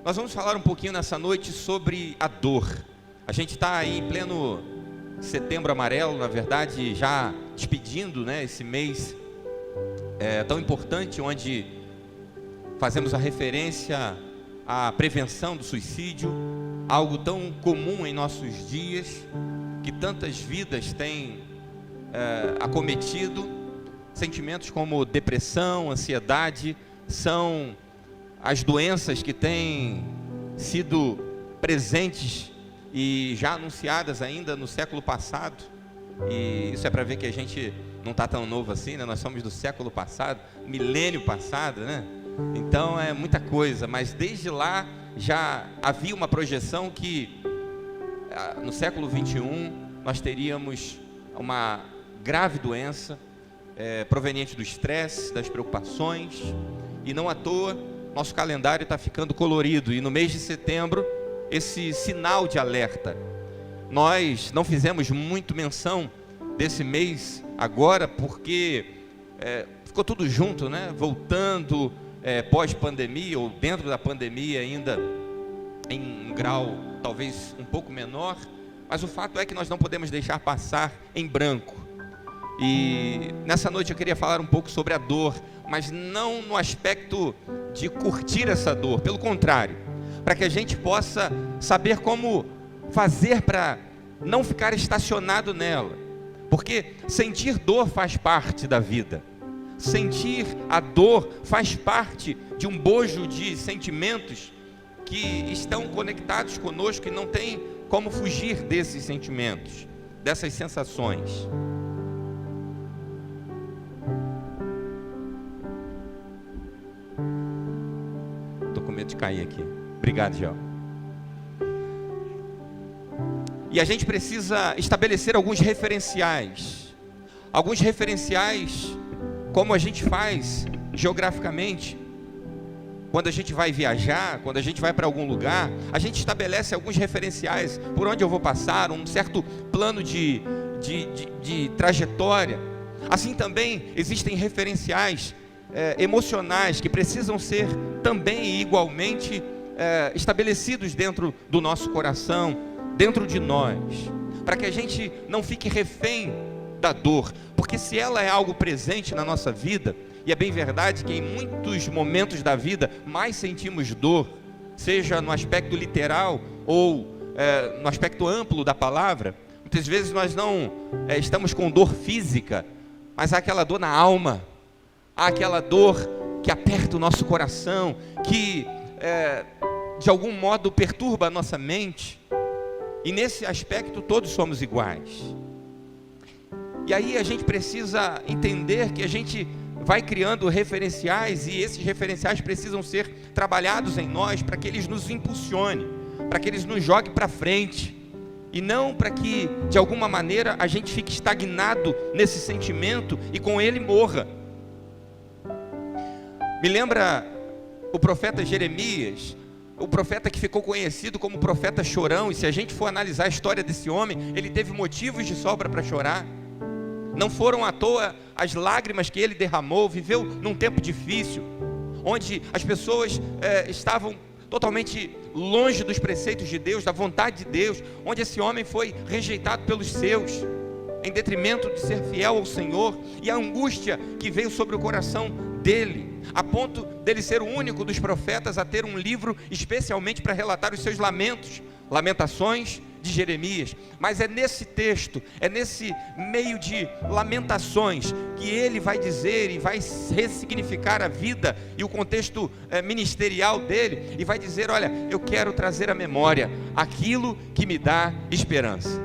Nós vamos falar um pouquinho nessa noite sobre a dor. A gente está aí em pleno setembro amarelo, na verdade, já despedindo, né, esse mês tão importante, onde fazemos a referência à prevenção do suicídio, algo tão comum em nossos dias, que tantas vidas têm acometido. Sentimentos como depressão, ansiedade, são as doenças que têm sido presentes e já anunciadas ainda no século passado. E isso é para ver que a gente não está tão novo assim, né? Nós somos do século passado, milênio passado, né? Então é muita coisa, mas desde lá já havia uma projeção que no século 21 nós teríamos uma grave doença proveniente do estresse, das preocupações, e não à toa nosso calendário está ficando colorido, e no mês de setembro esse sinal de alerta. Nós não fizemos muito menção desse mês agora, porque ficou tudo junto, né? Voltando pós-pandemia, ou dentro da pandemia ainda, em um grau talvez um pouco menor, mas o fato é que nós não podemos deixar passar em branco. E nessa noite eu queria falar um pouco sobre a dor, mas não no aspecto de curtir essa dor, pelo contrário, para que a gente possa saber como fazer para não ficar estacionado nela, porque sentir dor faz parte da vida. Sentir a dor faz parte de um bojo de sentimentos que estão conectados conosco e não tem como fugir desses sentimentos, dessas sensações. Estou com medo de cair aqui. Obrigado, Gel. E a gente precisa estabelecer alguns referenciais. Alguns referenciais, como a gente faz geograficamente. Quando a gente vai viajar, quando a gente vai para algum lugar, a gente estabelece alguns referenciais, por onde eu vou passar, um certo plano de trajetória. Assim também existem referenciais emocionais que precisam ser também e igualmente estabelecidos dentro do nosso coração, dentro de nós, para que a gente não fique refém da dor, porque se ela é algo presente na nossa vida, e é bem verdade que em muitos momentos da vida mais sentimos dor, seja no aspecto literal ou no aspecto amplo da palavra. Muitas vezes nós não estamos com dor física, mas há aquela dor na alma, há aquela dor que aperta o nosso coração, que de algum modo perturba a nossa mente, e nesse aspecto todos somos iguais. E aí a gente precisa entender que a gente vai criando referenciais, e esses referenciais precisam ser trabalhados em nós para que eles nos impulsionem, para que eles nos joguem para frente, e não para que de alguma maneira a gente fique estagnado nesse sentimento e com ele morra. Me lembra o profeta Jeremias, o profeta que ficou conhecido como profeta chorão, e se a gente for analisar a história desse homem, ele teve motivos de sobra para chorar. Não foram à toa as lágrimas que ele derramou. Viveu num tempo difícil, onde as pessoas estavam totalmente longe dos preceitos de Deus, da vontade de Deus, onde esse homem foi rejeitado pelos seus, em detrimento de ser fiel ao Senhor, e a angústia que veio sobre o coração dele, a ponto dele ser o único dos profetas a ter um livro especialmente para relatar os seus lamentos, Lamentações de Jeremias. Mas é nesse texto, é nesse meio de lamentações, que ele vai dizer e vai ressignificar a vida e o contexto ministerial dele, e vai dizer: olha, eu quero trazer à memória aquilo que me dá esperança.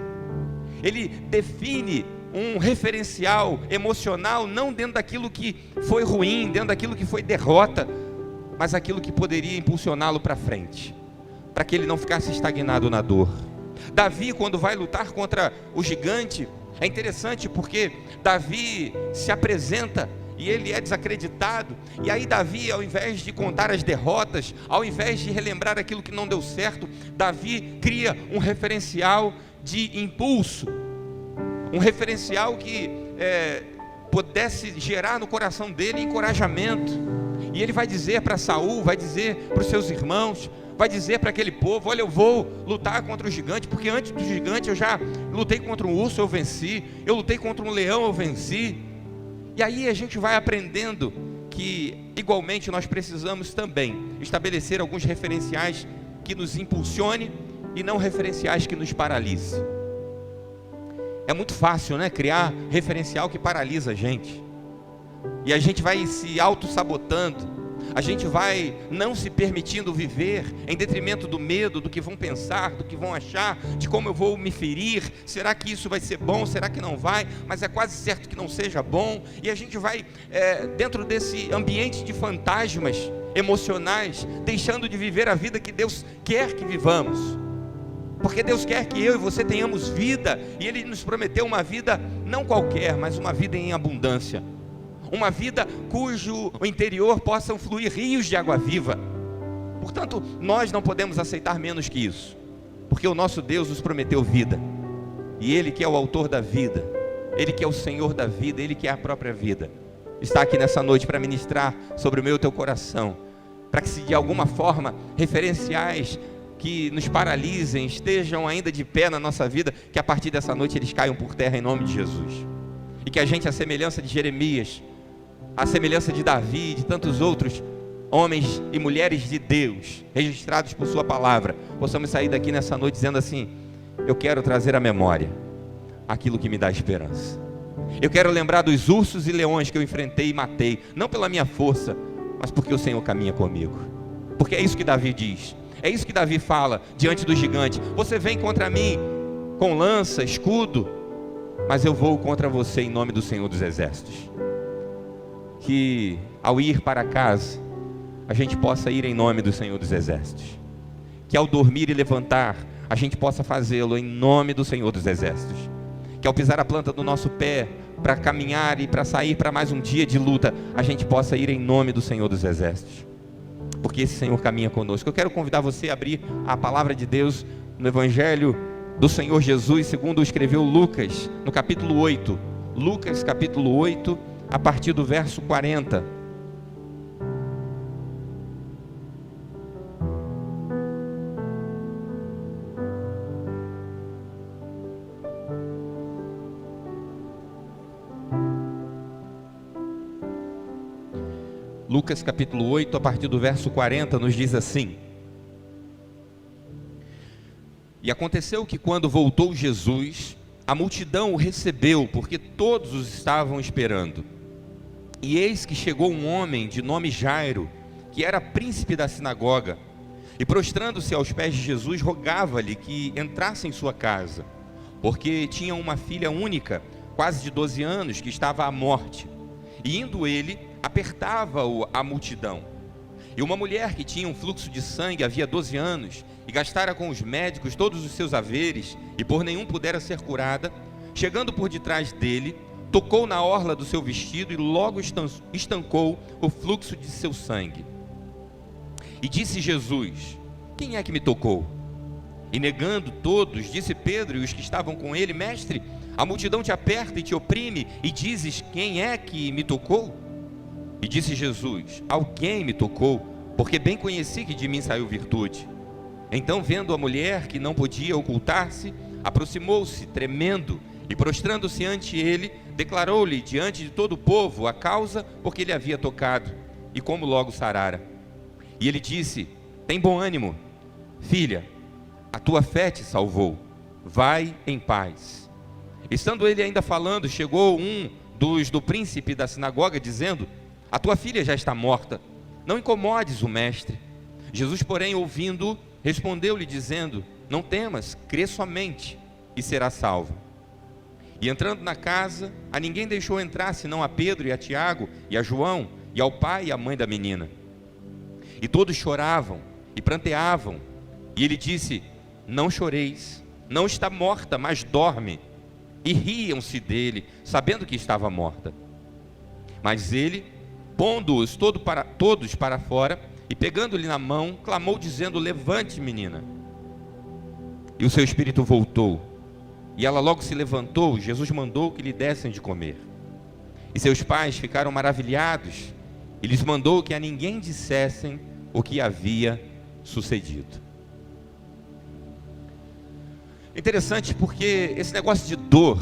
Ele define um referencial emocional, não dentro daquilo que foi ruim, dentro daquilo que foi derrota, mas aquilo que poderia impulsioná-lo para frente, para que ele não ficasse estagnado na dor. Davi, quando vai lutar contra o gigante, é interessante porque Davi se apresenta e ele é desacreditado, e aí Davi, ao invés de contar as derrotas, ao invés de relembrar aquilo que não deu certo, Davi cria um referencial de impulso, um referencial que pudesse gerar no coração dele encorajamento. E ele vai dizer para Saul, vai dizer para os seus irmãos, vai dizer para aquele povo: olha, eu vou lutar contra o gigante, porque antes do gigante eu já lutei contra um urso, eu venci, eu lutei contra um leão, eu venci. E aí a gente vai aprendendo que igualmente nós precisamos também estabelecer alguns referenciais que nos impulsione e não referenciais que nos paralise. É muito fácil, né, criar referencial que paralisa a gente, e a gente vai se auto-sabotando, a gente vai não se permitindo viver em detrimento do medo, do que vão pensar, do que vão achar, de como eu vou me ferir. Será que isso vai ser bom? Será que não vai? Mas é quase certo que não seja bom. E a gente vai dentro desse ambiente de fantasmas emocionais, deixando de viver a vida que Deus quer que vivamos, porque Deus quer que eu e você tenhamos vida, e Ele nos prometeu uma vida não qualquer, mas uma vida em abundância, uma vida cujo interior possam fluir rios de água viva. Portanto, nós não podemos aceitar menos que isso, porque o nosso Deus nos prometeu vida, e Ele que é o autor da vida, Ele que é o Senhor da vida, Ele que é a própria vida, está aqui nessa noite para ministrar sobre o meu e o teu coração, para que, se de alguma forma referenciais que nos paralisem estejam ainda de pé na nossa vida, que a partir dessa noite eles caiam por terra em nome de Jesus, e que a gente, à semelhança de Jeremias, a semelhança de Davi e de tantos outros homens e mulheres de Deus, registrados por sua palavra, possamos sair daqui nessa noite dizendo assim: eu quero trazer à memória aquilo que me dá esperança. Eu quero lembrar dos ursos e leões que eu enfrentei e matei, não pela minha força, mas porque o Senhor caminha comigo. Porque é isso que Davi diz, é isso que Davi fala diante do gigante: você vem contra mim com lança, escudo, mas eu vou contra você em nome do Senhor dos Exércitos. Que ao ir para casa, a gente possa ir em nome do Senhor dos Exércitos, que ao dormir e levantar, a gente possa fazê-lo em nome do Senhor dos Exércitos, que ao pisar a planta do nosso pé, para caminhar e para sair para mais um dia de luta, a gente possa ir em nome do Senhor dos Exércitos, porque esse Senhor caminha conosco. Eu quero convidar você a abrir a palavra de Deus no Evangelho do Senhor Jesus, segundo escreveu Lucas, no capítulo 8, Lucas capítulo 8, a partir do verso 40. Lucas capítulo 8, a partir do verso 40, nos diz assim: e aconteceu que, quando voltou Jesus, a multidão o recebeu, porque todos os estavam esperando. E eis que chegou um homem de nome Jairo, que era príncipe da sinagoga, e prostrando-se aos pés de Jesus, rogava-lhe que entrasse em sua casa, porque tinha uma filha única, quase de 12 anos, que estava à morte. E indo ele, apertava-o a multidão. E uma mulher que tinha um fluxo de sangue havia 12 anos, e gastara com os médicos todos os seus haveres, e por nenhum pudera ser curada, chegando por detrás dele, tocou na orla do seu vestido, e logo estancou o fluxo de seu sangue. E disse Jesus: quem é que me tocou? E negando todos, disse Pedro e os que estavam com ele: mestre, a multidão te aperta e te oprime, e dizes: quem é que me tocou? E disse Jesus: alguém me tocou, porque bem conheci que de mim saiu virtude. Então, vendo a mulher que não podia ocultar-se, aproximou-se tremendo, e prostrando-se ante ele, declarou-lhe diante de todo o povo a causa por que ele havia tocado, e como logo sarara. E ele disse: tem bom ânimo, filha, a tua fé te salvou, vai em paz. Estando ele ainda falando, chegou um do príncipe da sinagoga, dizendo: a tua filha já está morta, não incomodes o mestre. Jesus, porém, ouvindo, respondeu-lhe dizendo: não temas, crê somente, e será salva. E entrando na casa, a ninguém deixou entrar, senão a Pedro e a Tiago e a João, e ao pai e à mãe da menina. E todos choravam e pranteavam. E ele disse: não choreis, não está morta, mas dorme. E riam-se dele, sabendo que estava morta. Mas ele, pondo-os todos para fora, e pegando-lhe na mão, clamou dizendo: levante, menina. E o seu espírito voltou, e ela logo se levantou. Jesus mandou que lhe dessem de comer. E seus pais ficaram maravilhados, e lhes mandou que a ninguém dissessem o que havia sucedido. Interessante porque esse negócio de dor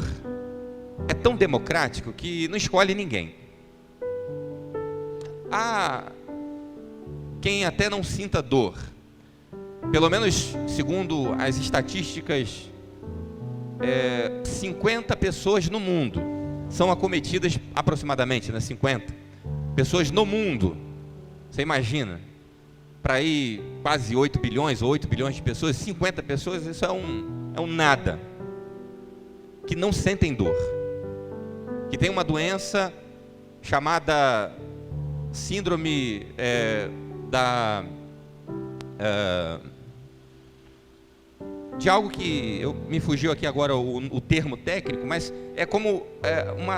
é tão democrático que não escolhe ninguém. Há quem até não sinta dor. Pelo menos segundo as estatísticas, 50 pessoas no mundo são acometidas aproximadamente, né? 50 pessoas no mundo. Você imagina, para ir quase 8 bilhões ou 8 bilhões de pessoas, 50 pessoas, isso é um nada. Que não sentem dor, que tem uma doença chamada síndrome de algo que me fugiu aqui agora o termo técnico, mas é como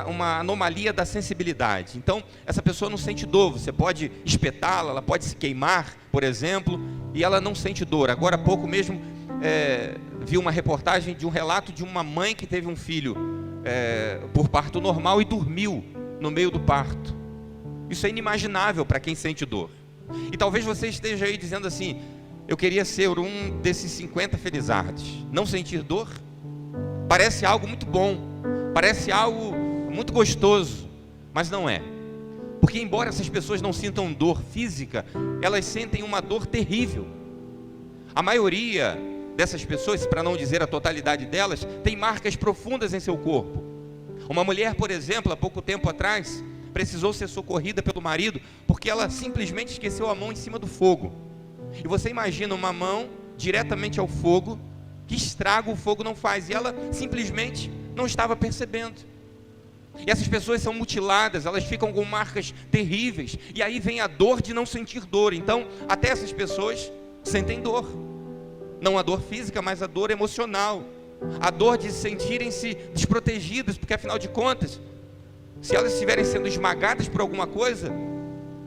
uma anomalia da sensibilidade. Então, essa pessoa não sente dor, você pode espetá-la, ela pode se queimar, por exemplo, e ela não sente dor. Agora há pouco mesmo vi uma reportagem de um relato de uma mãe que teve um filho por parto normal e dormiu no meio do parto. Isso é inimaginável para quem sente dor. E talvez você esteja aí dizendo assim: eu queria ser um desses 50 felizardos. Não sentir dor parece algo muito bom, parece algo muito gostoso, mas não é. Porque embora essas pessoas não sintam dor física, elas sentem uma dor terrível. A maioria dessas pessoas, para não dizer a totalidade delas, tem marcas profundas em seu corpo. Uma mulher, por exemplo, há pouco tempo atrás, precisou ser socorrida pelo marido porque ela simplesmente esqueceu a mão em cima do fogo. E você imagina uma mão diretamente ao fogo, que estrago o fogo não faz, e ela simplesmente não estava percebendo. E essas pessoas são mutiladas, elas ficam com marcas terríveis, e aí vem a dor de não sentir dor. Então, até essas pessoas sentem dor, não a dor física, mas a dor emocional, a dor de sentirem-se desprotegidas, porque afinal de contas, se elas estiverem sendo esmagadas por alguma coisa,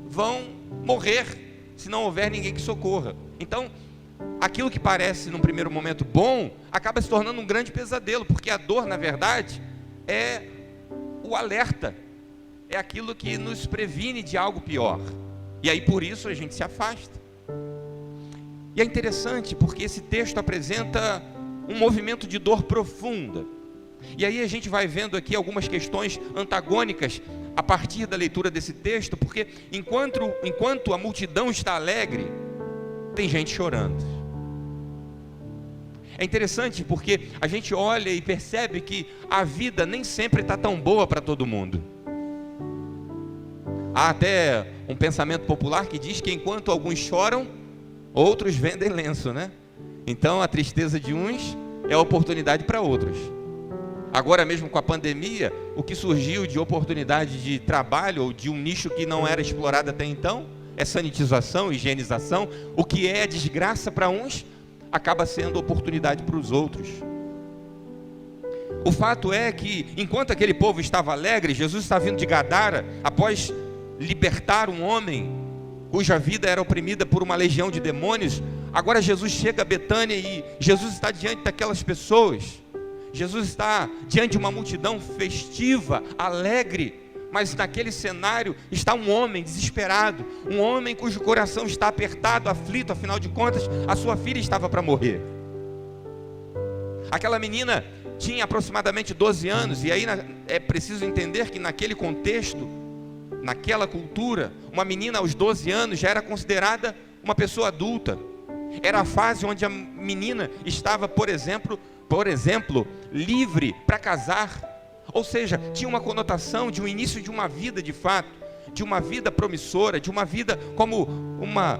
vão morrer, se não houver ninguém que socorra. Então, aquilo que parece num primeiro momento bom, acaba se tornando um grande pesadelo, porque a dor, na verdade, é o alerta, é aquilo que nos previne de algo pior, e aí por isso a gente se afasta. E é interessante porque esse texto apresenta um movimento de dor profunda, e aí a gente vai vendo aqui algumas questões antagônicas a partir da leitura desse texto, porque enquanto a multidão está alegre, tem gente chorando. É interessante porque a gente olha e percebe que a vida nem sempre está tão boa para todo mundo. Há até um pensamento popular que diz que enquanto alguns choram, outros vendem lenço, né? Então a tristeza de uns é oportunidade para outros. Agora mesmo com a pandemia, o que surgiu de oportunidade de trabalho ou de um nicho que não era explorado até então é sanitização, higienização. O que é desgraça para uns acaba sendo oportunidade para os outros. O fato é que enquanto aquele povo estava alegre, Jesus está vindo de Gadara após libertar um homem cuja vida era oprimida por uma legião de demônios. Agora Jesus chega a Betânia e Jesus está diante daquelas pessoas. Jesus está diante de uma multidão festiva, alegre, mas naquele cenário está um homem desesperado, um homem cujo coração está apertado, aflito, afinal de contas, a sua filha estava para morrer. Aquela menina tinha aproximadamente 12 anos, e aí é preciso entender que naquele contexto, naquela cultura, uma menina aos 12 anos já era considerada uma pessoa adulta. Era a fase onde a menina estava, por exemplo, livre para casar. Ou seja, tinha uma conotação de um início de uma vida de fato, de uma vida promissora, de uma vida como uma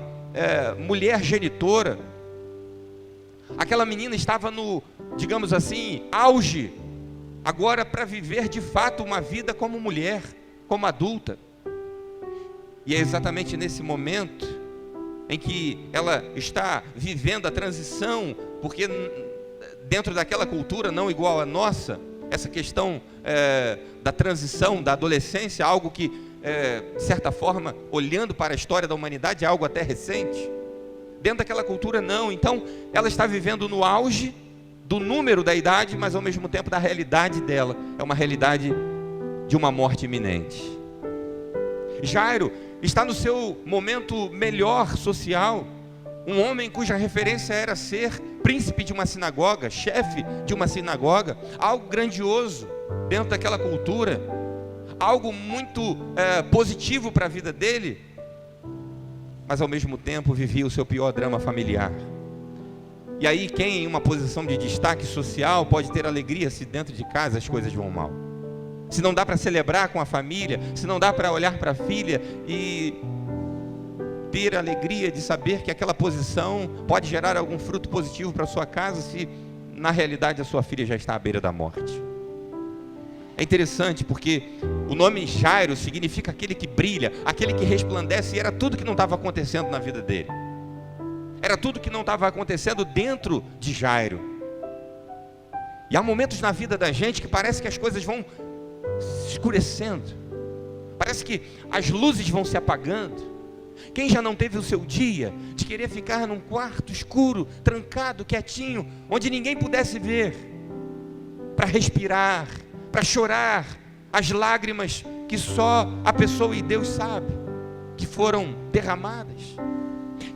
mulher genitora. Aquela menina estava no, digamos assim, auge, agora para viver de fato uma vida como mulher, como adulta. E é exatamente nesse momento em que ela está vivendo a transição, porque dentro daquela cultura não igual à nossa, essa questão da transição, da adolescência, algo que, de certa forma, olhando para a história da humanidade, é algo até recente. Dentro daquela cultura não. Então ela está vivendo no auge do número da idade, mas ao mesmo tempo da realidade dela. É uma realidade de uma morte iminente. Jairo está no seu momento melhor social, um homem cuja referência era ser príncipe de uma sinagoga, chefe de uma sinagoga, algo grandioso dentro daquela cultura, algo muito positivo para a vida dele, mas ao mesmo tempo vivia o seu pior drama familiar. E aí, quem em uma posição de destaque social pode ter alegria se dentro de casa as coisas vão mal? Se não dá para celebrar com a família, se não dá para olhar para a filha e ter a alegria de saber que aquela posição pode gerar algum fruto positivo para a sua casa, se na realidade a sua filha já está à beira da morte. É interessante porque o nome Jairo significa aquele que brilha, aquele que resplandece, e era tudo que não estava acontecendo na vida dele. Era tudo que não estava acontecendo dentro de Jairo. E há momentos na vida da gente que parece que as coisas vão se escurecendo, parece que as luzes vão se apagando. Quem já não teve o seu dia de querer ficar num quarto escuro, trancado, quietinho, onde ninguém pudesse ver, para respirar, para chorar as lágrimas que só a pessoa e Deus sabe que foram derramadas?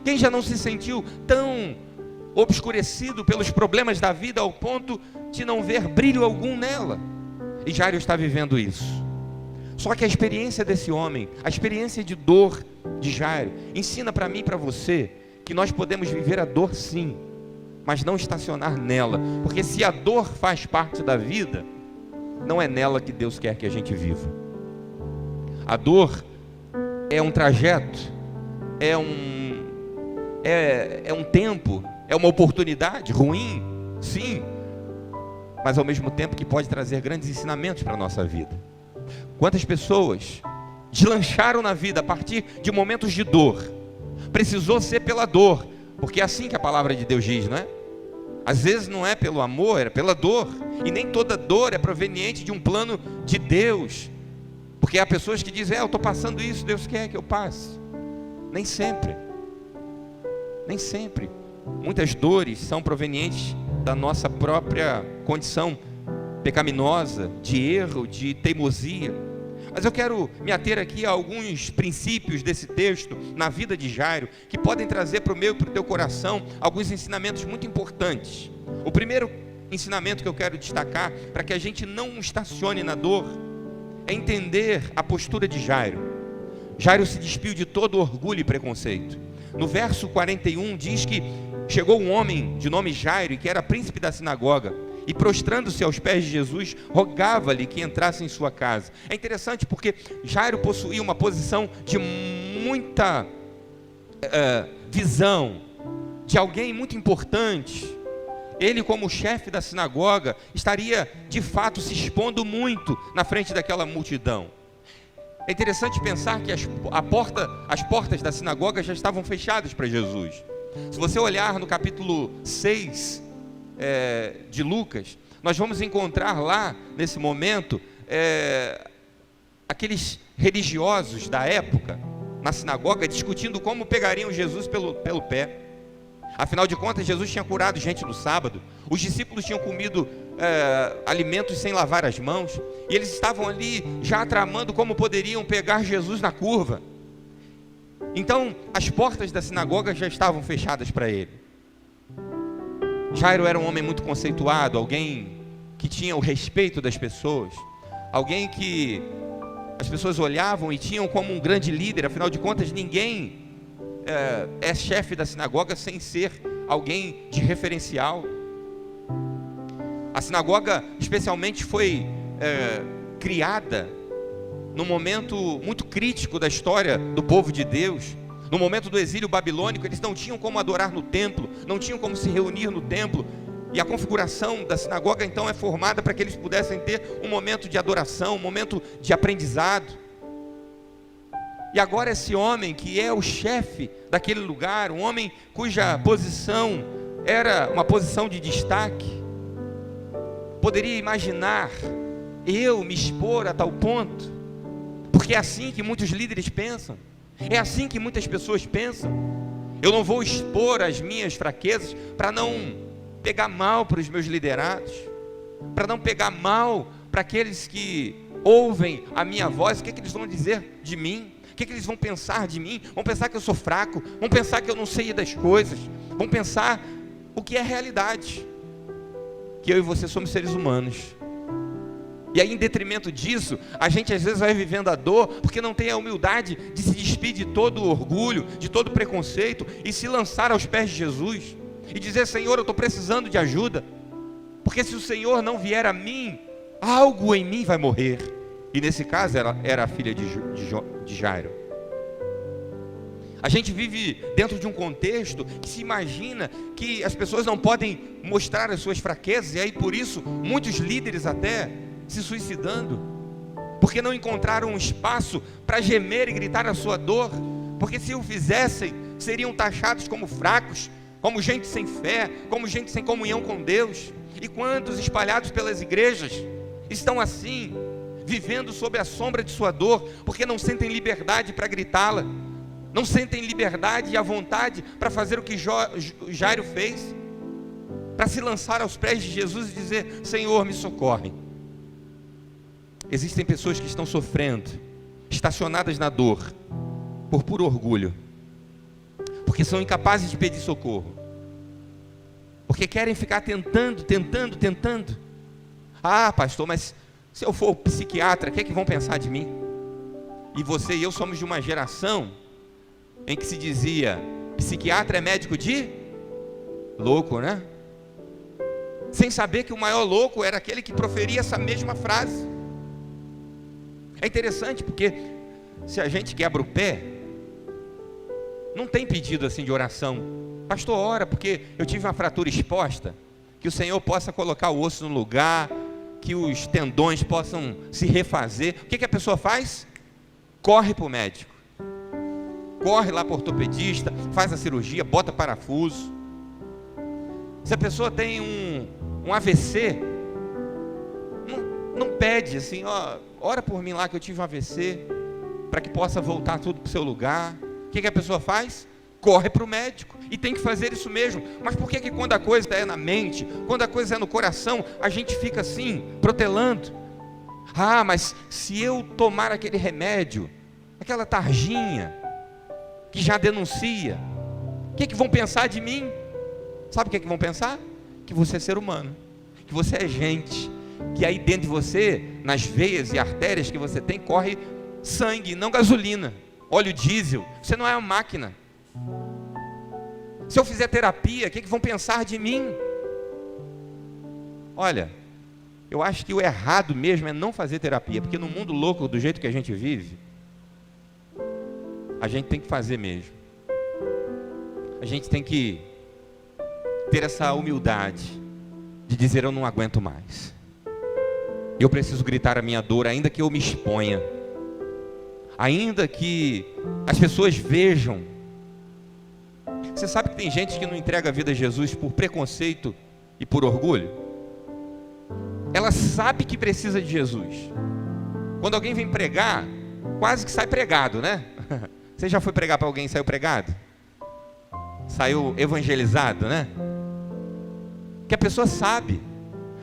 Quem já não se sentiu tão obscurecido pelos problemas da vida ao ponto de não ver brilho algum nela? E Jairo está vivendo isso. Só que a experiência desse homem, a experiência de dor de Jairo, ensina para mim e para você que nós podemos viver a dor sim, mas não estacionar nela, porque se a dor faz parte da vida, não é nela que Deus quer que a gente viva. A dor é um trajeto, é um tempo, é uma oportunidade ruim, sim, mas ao mesmo tempo que pode trazer grandes ensinamentos para a nossa vida. Quantas pessoas deslancharam na vida a partir de momentos de dor? Precisou ser pela dor, porque é assim que a palavra de Deus diz, não é? Às vezes não é pelo amor, é pela dor. E nem toda dor é proveniente de um plano de Deus, porque há pessoas que dizem, eu estou passando isso, Deus quer que eu passe. Nem sempre. Nem sempre. Muitas dores são provenientes da nossa própria condição pecaminosa, de erro, de teimosia. Mas eu quero me ater aqui a alguns princípios desse texto na vida de Jairo, que podem trazer para o meu e para o teu coração alguns ensinamentos muito importantes. O primeiro ensinamento que eu quero destacar, para que a gente não estacione na dor, é entender a postura de Jairo. Jairo se despiu de todo orgulho e preconceito. No verso 41 diz que chegou um homem de nome Jairo, que era príncipe da sinagoga, e prostrando-se aos pés de Jesus, rogava-lhe que entrasse em sua casa. É interessante porque Jairo possuía uma posição de muita visão, de alguém muito importante. Ele, como chefe da sinagoga, estaria de fato se expondo muito na frente daquela multidão. É interessante pensar que as portas da sinagoga já estavam fechadas para Jesus. Se você olhar no capítulo 6 de Lucas, nós vamos encontrar lá, nesse momento, aqueles religiosos da época, na sinagoga, discutindo como pegariam Jesus pelo pé. Afinal de contas, Jesus tinha curado gente no sábado, os discípulos tinham comido alimentos sem lavar as mãos, e eles estavam ali já tramando como poderiam pegar Jesus na curva. Então, as portas da sinagoga já estavam fechadas para ele. Jairo era um homem muito conceituado, alguém que tinha o respeito das pessoas, alguém que as pessoas olhavam e tinham como um grande líder. Afinal de contas, ninguém é chefe da sinagoga sem ser alguém de referencial. A sinagoga especialmente foi criada num momento muito crítico da história do povo de Deus. No momento do exílio babilônico, eles não tinham como adorar no templo, não tinham como se reunir no templo, e a configuração da sinagoga então é formada para que eles pudessem ter um momento de adoração, um momento de aprendizado. E agora esse homem que é o chefe daquele lugar, um homem cuja posição era uma posição de destaque, poderia imaginar eu me expor a tal ponto? Porque é assim que muitos líderes pensam, é assim que muitas pessoas pensam. Eu não vou expor as minhas fraquezas para não pegar mal para os meus liderados, para não pegar mal para aqueles que ouvem a minha voz. O que eles vão dizer de mim? O que eles vão pensar de mim? Vão pensar que eu sou fraco, vão pensar que eu não sei das coisas, vão pensar o que é realidade, que eu e você somos seres humanos. E aí, em detrimento disso, a gente às vezes vai vivendo a dor, porque não tem a humildade de se despir de todo o orgulho, de todo o preconceito, e se lançar aos pés de Jesus, e dizer: Senhor, eu estou precisando de ajuda, porque se o Senhor não vier a mim, algo em mim vai morrer. E nesse caso era a filha de Jairo. A gente vive dentro de um contexto que se imagina que as pessoas não podem mostrar as suas fraquezas, e aí por isso muitos líderes até se suicidando, porque não encontraram um espaço para gemer e gritar a sua dor, porque se o fizessem, seriam taxados como fracos, como gente sem fé, como gente sem comunhão com Deus. E quantos espalhados pelas igrejas estão assim, vivendo sob a sombra de sua dor, porque não sentem liberdade para gritá-la, não sentem liberdade e a vontade para fazer o que Jairo fez, para se lançar aos pés de Jesus e dizer: Senhor, me socorre. Existem pessoas que estão sofrendo, estacionadas na dor, por puro orgulho, porque são incapazes de pedir socorro, porque querem ficar tentando. Ah, pastor, mas se eu for psiquiatra, o que é que vão pensar de mim? E você e eu somos de uma geração em que se dizia: psiquiatra é médico de louco, né? Sem saber que o maior louco era aquele que proferia essa mesma frase. É interessante porque se a gente quebra o pé, não tem pedido assim de oração: pastor, ora porque eu tive uma fratura exposta, que o Senhor possa colocar o osso no lugar, que os tendões possam se refazer. O que a pessoa faz? Corre para o médico, corre lá para o ortopedista, faz a cirurgia, bota parafuso. Se a pessoa tem um AVC, não pede assim: ó, ora por mim lá que eu tive um AVC, para que possa voltar tudo para o seu lugar. O que a pessoa faz? Corre para o médico, e tem que fazer isso mesmo. Mas por que quando a coisa é na mente, quando a coisa é no coração, a gente fica assim, protelando? Ah, mas se eu tomar aquele remédio, aquela tarjinha, que já denuncia, o que vão pensar de mim? Sabe o que vão pensar? Que você é ser humano, que você é gente, que aí dentro de você, nas veias e artérias que você tem, corre sangue, não gasolina, óleo diesel. Você não é uma máquina. Se eu fizer terapia, o que vão pensar de mim? Olha, eu acho que o errado mesmo é não fazer terapia, porque no mundo louco, do jeito que a gente vive, a gente tem que fazer mesmo. A gente tem que ter essa humildade de dizer: eu não aguento mais, eu preciso gritar a minha dor, ainda que eu me exponha, ainda que as pessoas vejam. Você sabe que tem gente que não entrega a vida a Jesus por preconceito e por orgulho? Ela sabe que precisa de Jesus. Quando alguém vem pregar, quase que sai pregado, né? Você já foi pregar para alguém e saiu pregado? Saiu evangelizado, né? Que a pessoa sabe,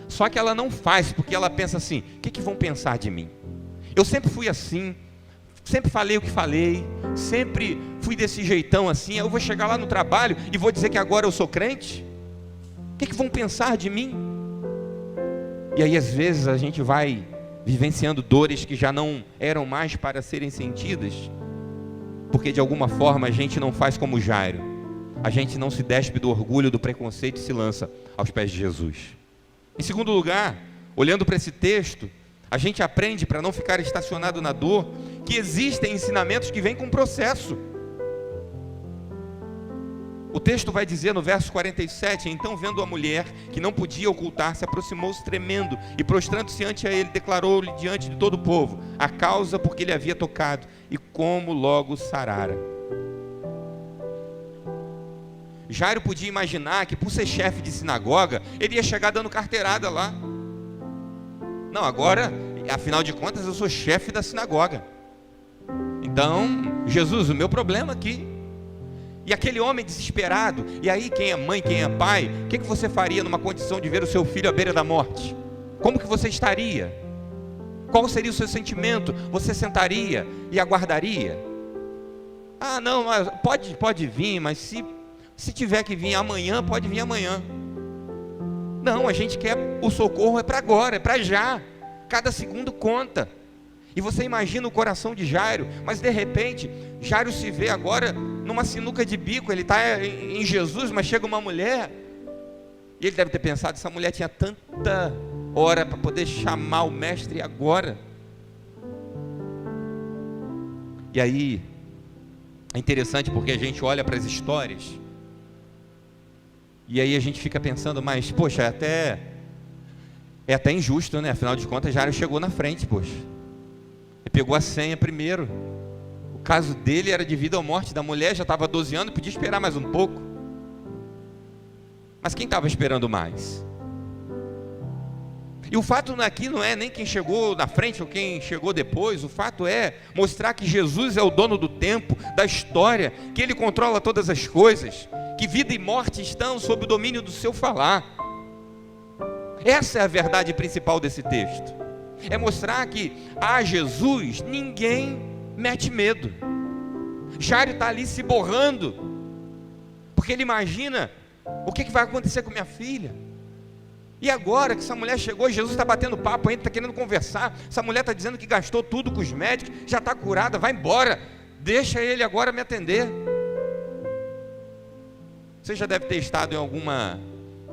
só que ela não faz, porque ela pensa assim: o que vão pensar de mim? Eu sempre fui assim, sempre falei o que falei, sempre fui desse jeitão assim. Eu vou chegar lá no trabalho e vou dizer que agora eu sou crente? O que vão pensar de mim? E aí às vezes a gente vai vivenciando dores que já não eram mais para serem sentidas, porque de alguma forma a gente não faz como Jairo. A gente não se despe do orgulho, do preconceito e se lança aos pés de Jesus. Em segundo lugar, olhando para esse texto, a gente aprende, para não ficar estacionado na dor, que existem ensinamentos que vêm com processo. O texto vai dizer no verso 47: então, vendo a mulher que não podia ocultar-se, aproximou-se tremendo e, prostrando-se ante a ele, declarou-lhe diante de todo o povo a causa por que ele havia tocado e como logo sarara. Jairo podia imaginar que, por ser chefe de sinagoga, ele ia chegar dando carteirada lá. Não, agora, afinal de contas, eu sou chefe da sinagoga. Então, Jesus, o meu problema aqui. E aquele homem desesperado, e aí quem é mãe, quem é pai, o que você faria numa condição de ver o seu filho à beira da morte? Como que você estaria? Qual seria o seu sentimento? Você sentaria e aguardaria? Ah, não, mas pode vir, mas se tiver que vir amanhã, pode vir amanhã. Não, a gente quer o socorro, é para agora, é para já. Cada segundo conta. E você imagina o coração de Jairo, mas de repente, Jairo se vê agora numa sinuca de bico. Ele está em Jesus, mas chega uma mulher, e ele deve ter pensado: essa mulher tinha tanta hora para poder chamar o mestre agora. E aí, é interessante porque a gente olha para as histórias, e aí a gente fica pensando, mas poxa, é até injusto, né? Afinal de contas, Jairo chegou na frente, poxa. Ele pegou a senha primeiro. O caso dele era de vida ou morte. Da mulher já estava 12 anos, podia esperar mais um pouco. Mas quem estava esperando mais? E o fato aqui não é nem quem chegou na frente ou quem chegou depois. O fato é mostrar que Jesus é o dono do tempo, da história, que Ele controla todas as coisas, que vida e morte estão sob o domínio do seu falar. Essa é a verdade principal desse texto. É mostrar que a Jesus ninguém mete medo. Jairo está ali se borrando, porque ele imagina: o que vai acontecer com minha filha? E agora que essa mulher chegou, Jesus está batendo papo ainda, está querendo conversar. Essa mulher está dizendo que gastou tudo com os médicos, já está curada, vai embora, deixa ele agora me atender. Você já deve ter estado em alguma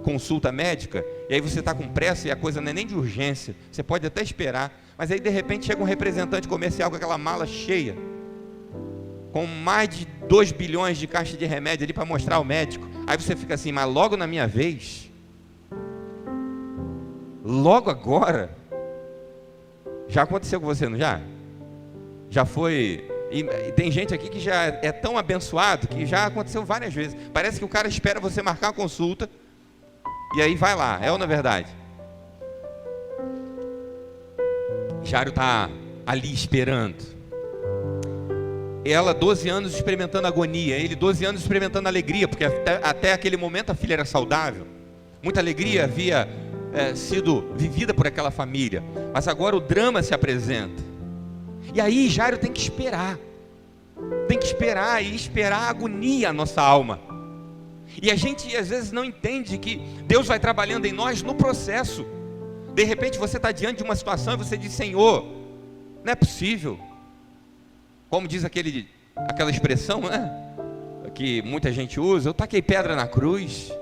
consulta médica, e aí você está com pressa e a coisa não é nem de urgência, você pode até esperar, mas aí de repente chega um representante comercial com aquela mala cheia, com mais de 2 bilhões de caixa de remédio ali para mostrar ao médico. Aí você fica assim: mas logo na minha vez? Logo agora? Já aconteceu com você, não já? Já foi? E tem gente aqui que já é tão abençoado que já aconteceu várias vezes. Parece que o cara espera você marcar uma consulta e aí vai lá, é ou não é verdade? Jairo está ali esperando. Ela 12 anos experimentando agonia, ele 12 anos experimentando alegria, porque até aquele momento a filha era saudável. Muita alegria havia sido vivida por aquela família, mas agora o drama se apresenta. E aí Jairo tem que esperar e esperar a agonia a nossa alma. E a gente às vezes não entende que Deus vai trabalhando em nós no processo. De repente você está diante de uma situação e você diz: Senhor, não é possível. Como diz aquela expressão, né, que muita gente usa: eu taquei pedra na cruz,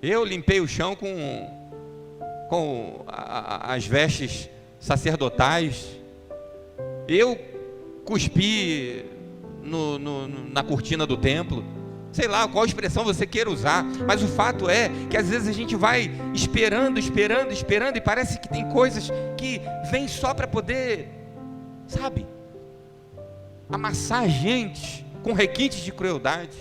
eu limpei o chão com as vestes sacerdotais, eu cuspi na cortina do templo. Sei lá qual expressão você queira usar, mas o fato é que às vezes a gente vai esperando, e parece que tem coisas que vêm só para poder, sabe, amassar a gente com requintes de crueldade,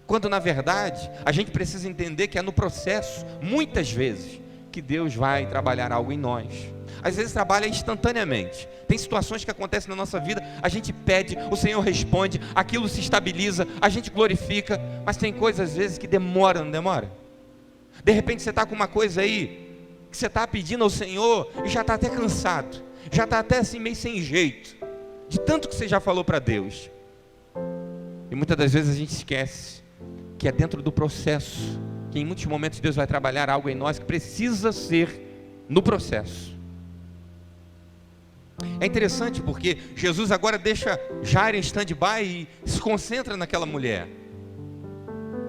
quando na verdade a gente precisa entender que é no processo, muitas vezes, que Deus vai trabalhar algo em nós. Às vezes trabalha instantaneamente. Tem situações que acontecem na nossa vida, a gente pede, o Senhor responde, aquilo se estabiliza, a gente glorifica, mas tem coisas às vezes que demora, não demora? De repente você está com uma coisa aí, que você está pedindo ao Senhor, e já está até cansado, já está até assim meio sem jeito, de tanto que você já falou para Deus. E muitas das vezes a gente esquece que é dentro do processo, que em muitos momentos Deus vai trabalhar algo em nós que precisa ser no processo. É interessante porque Jesus agora deixa Jairo em stand-by e se concentra naquela mulher.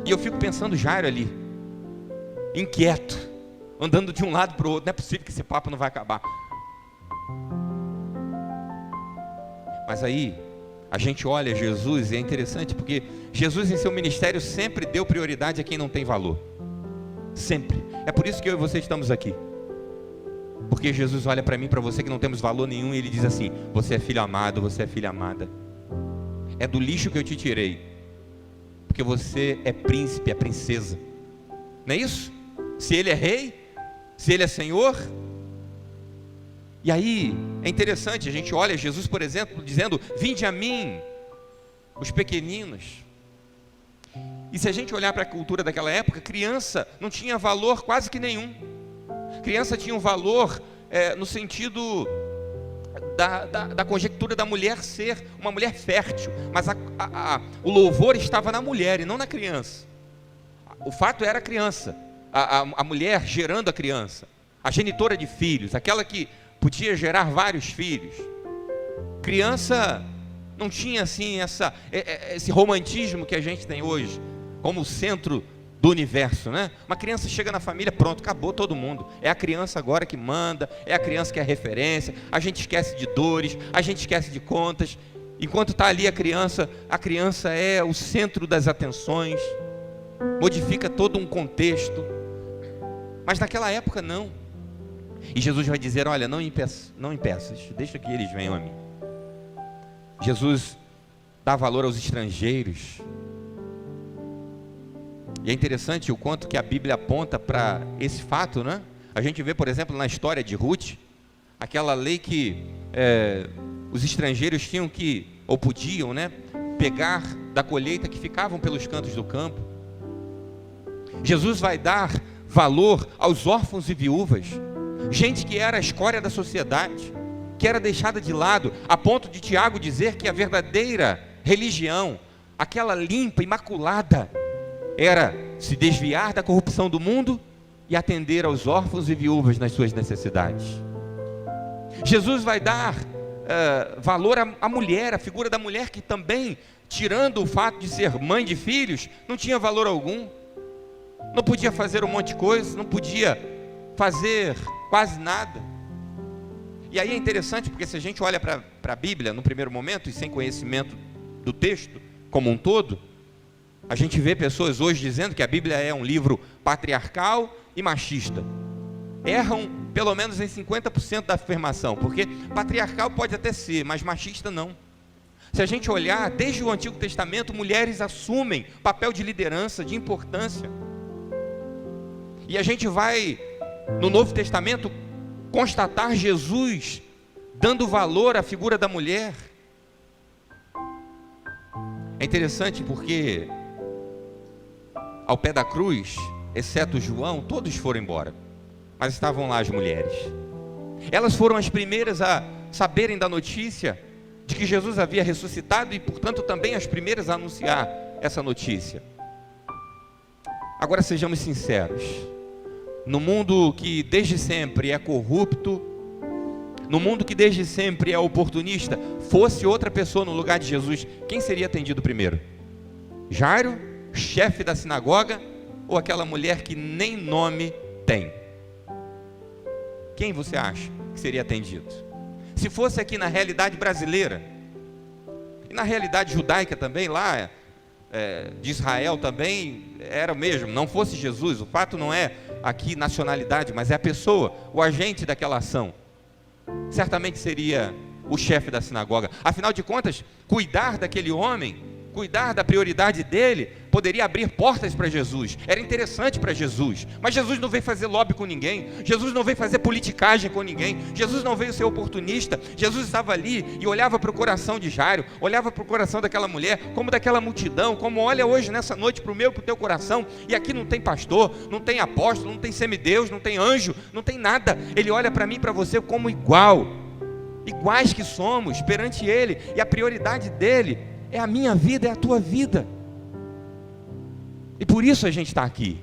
E eu fico pensando Jairo ali, inquieto, andando de um lado para o outro. Não é possível que esse papo não vai acabar. Mas aí a gente olha Jesus e é interessante porque Jesus em seu ministério sempre deu prioridade a quem não tem valor. Sempre. É por isso que eu e você estamos aqui. Porque Jesus olha para mim, para você que não temos valor nenhum, e Ele diz assim: você é filho amado, você é filha amada. É do lixo que eu te tirei, porque você é príncipe, é princesa. Não é isso? Se Ele é rei, se Ele é Senhor. E aí, é interessante, a gente olha Jesus, por exemplo, dizendo: vinde a mim, os pequeninos. E se a gente olhar para a cultura daquela época, criança não tinha valor quase que nenhum. Criança tinha um valor no sentido da conjectura da mulher ser uma mulher fértil, mas o louvor estava na mulher e não na criança. O fato era a criança, a mulher gerando a criança, a genitora de filhos, aquela que podia gerar vários filhos. Criança não tinha assim esse romantismo que a gente tem hoje, como o centro do universo, né? Uma criança chega na família, pronto, acabou todo mundo. É a criança agora que manda, é a criança que é a referência. A gente esquece de dores, a gente esquece de contas. Enquanto está ali a criança é o centro das atenções, modifica todo um contexto. Mas naquela época não. E Jesus vai dizer: olha, não impeças, deixa que eles venham a mim. Jesus dá valor aos estrangeiros. E é interessante o quanto que a Bíblia aponta para esse fato, né? A gente vê, por exemplo, na história de Ruth, aquela lei que os estrangeiros tinham que, ou podiam, né, pegar da colheita que ficavam pelos cantos do campo. Jesus vai dar valor aos órfãos e viúvas, gente que era a escória da sociedade, que era deixada de lado, a ponto de Tiago dizer que a verdadeira religião, aquela limpa, imaculada, era se desviar da corrupção do mundo e atender aos órfãos e viúvas nas suas necessidades. Jesus vai dar valor à mulher, a figura da mulher que também, tirando o fato de ser mãe de filhos, não tinha valor algum, não podia fazer um monte de coisa, não podia fazer quase nada. E aí é interessante, porque se a gente olha para a Bíblia no primeiro momento e sem conhecimento do texto como um todo, a gente vê pessoas hoje dizendo que a Bíblia é um livro patriarcal e machista. Erram pelo menos em 50% da afirmação, porque patriarcal pode até ser, mas machista não. Se a gente olhar, desde o Antigo Testamento, mulheres assumem papel de liderança, de importância. E a gente vai, no Novo Testamento, constatar Jesus dando valor à figura da mulher. É interessante porque ao pé da cruz, exceto João, todos foram embora, mas estavam lá as mulheres. Elas foram as primeiras a saberem da notícia de que Jesus havia ressuscitado e, portanto, também as primeiras a anunciar essa notícia. Agora sejamos sinceros, no mundo que desde sempre é corrupto, no mundo que desde sempre é oportunista, fosse outra pessoa no lugar de Jesus, quem seria atendido primeiro? Jairo, chefe da sinagoga, ou aquela mulher que nem nome tem? Quem você acha que seria atendido? Se fosse aqui na realidade brasileira, e na realidade judaica também, lá de Israel também, era o mesmo, não fosse Jesus, o fato não é aqui nacionalidade, mas é a pessoa, o agente daquela ação, certamente seria o chefe da sinagoga. Afinal de contas, cuidar daquele homem, cuidar da prioridade dele, poderia abrir portas para Jesus, era interessante para Jesus, mas Jesus não veio fazer lobby com ninguém, Jesus não veio fazer politicagem com ninguém, Jesus não veio ser oportunista. Jesus estava ali e olhava para o coração de Jairo, olhava para o coração daquela mulher, como daquela multidão, como olha hoje nessa noite para o meu, para o teu coração, e aqui não tem pastor, não tem apóstolo, não tem semideus, não tem anjo, não tem nada. Ele olha para mim e para você como iguais que somos perante Ele, e a prioridade dele é a minha vida, é a tua vida. E por isso a gente está aqui,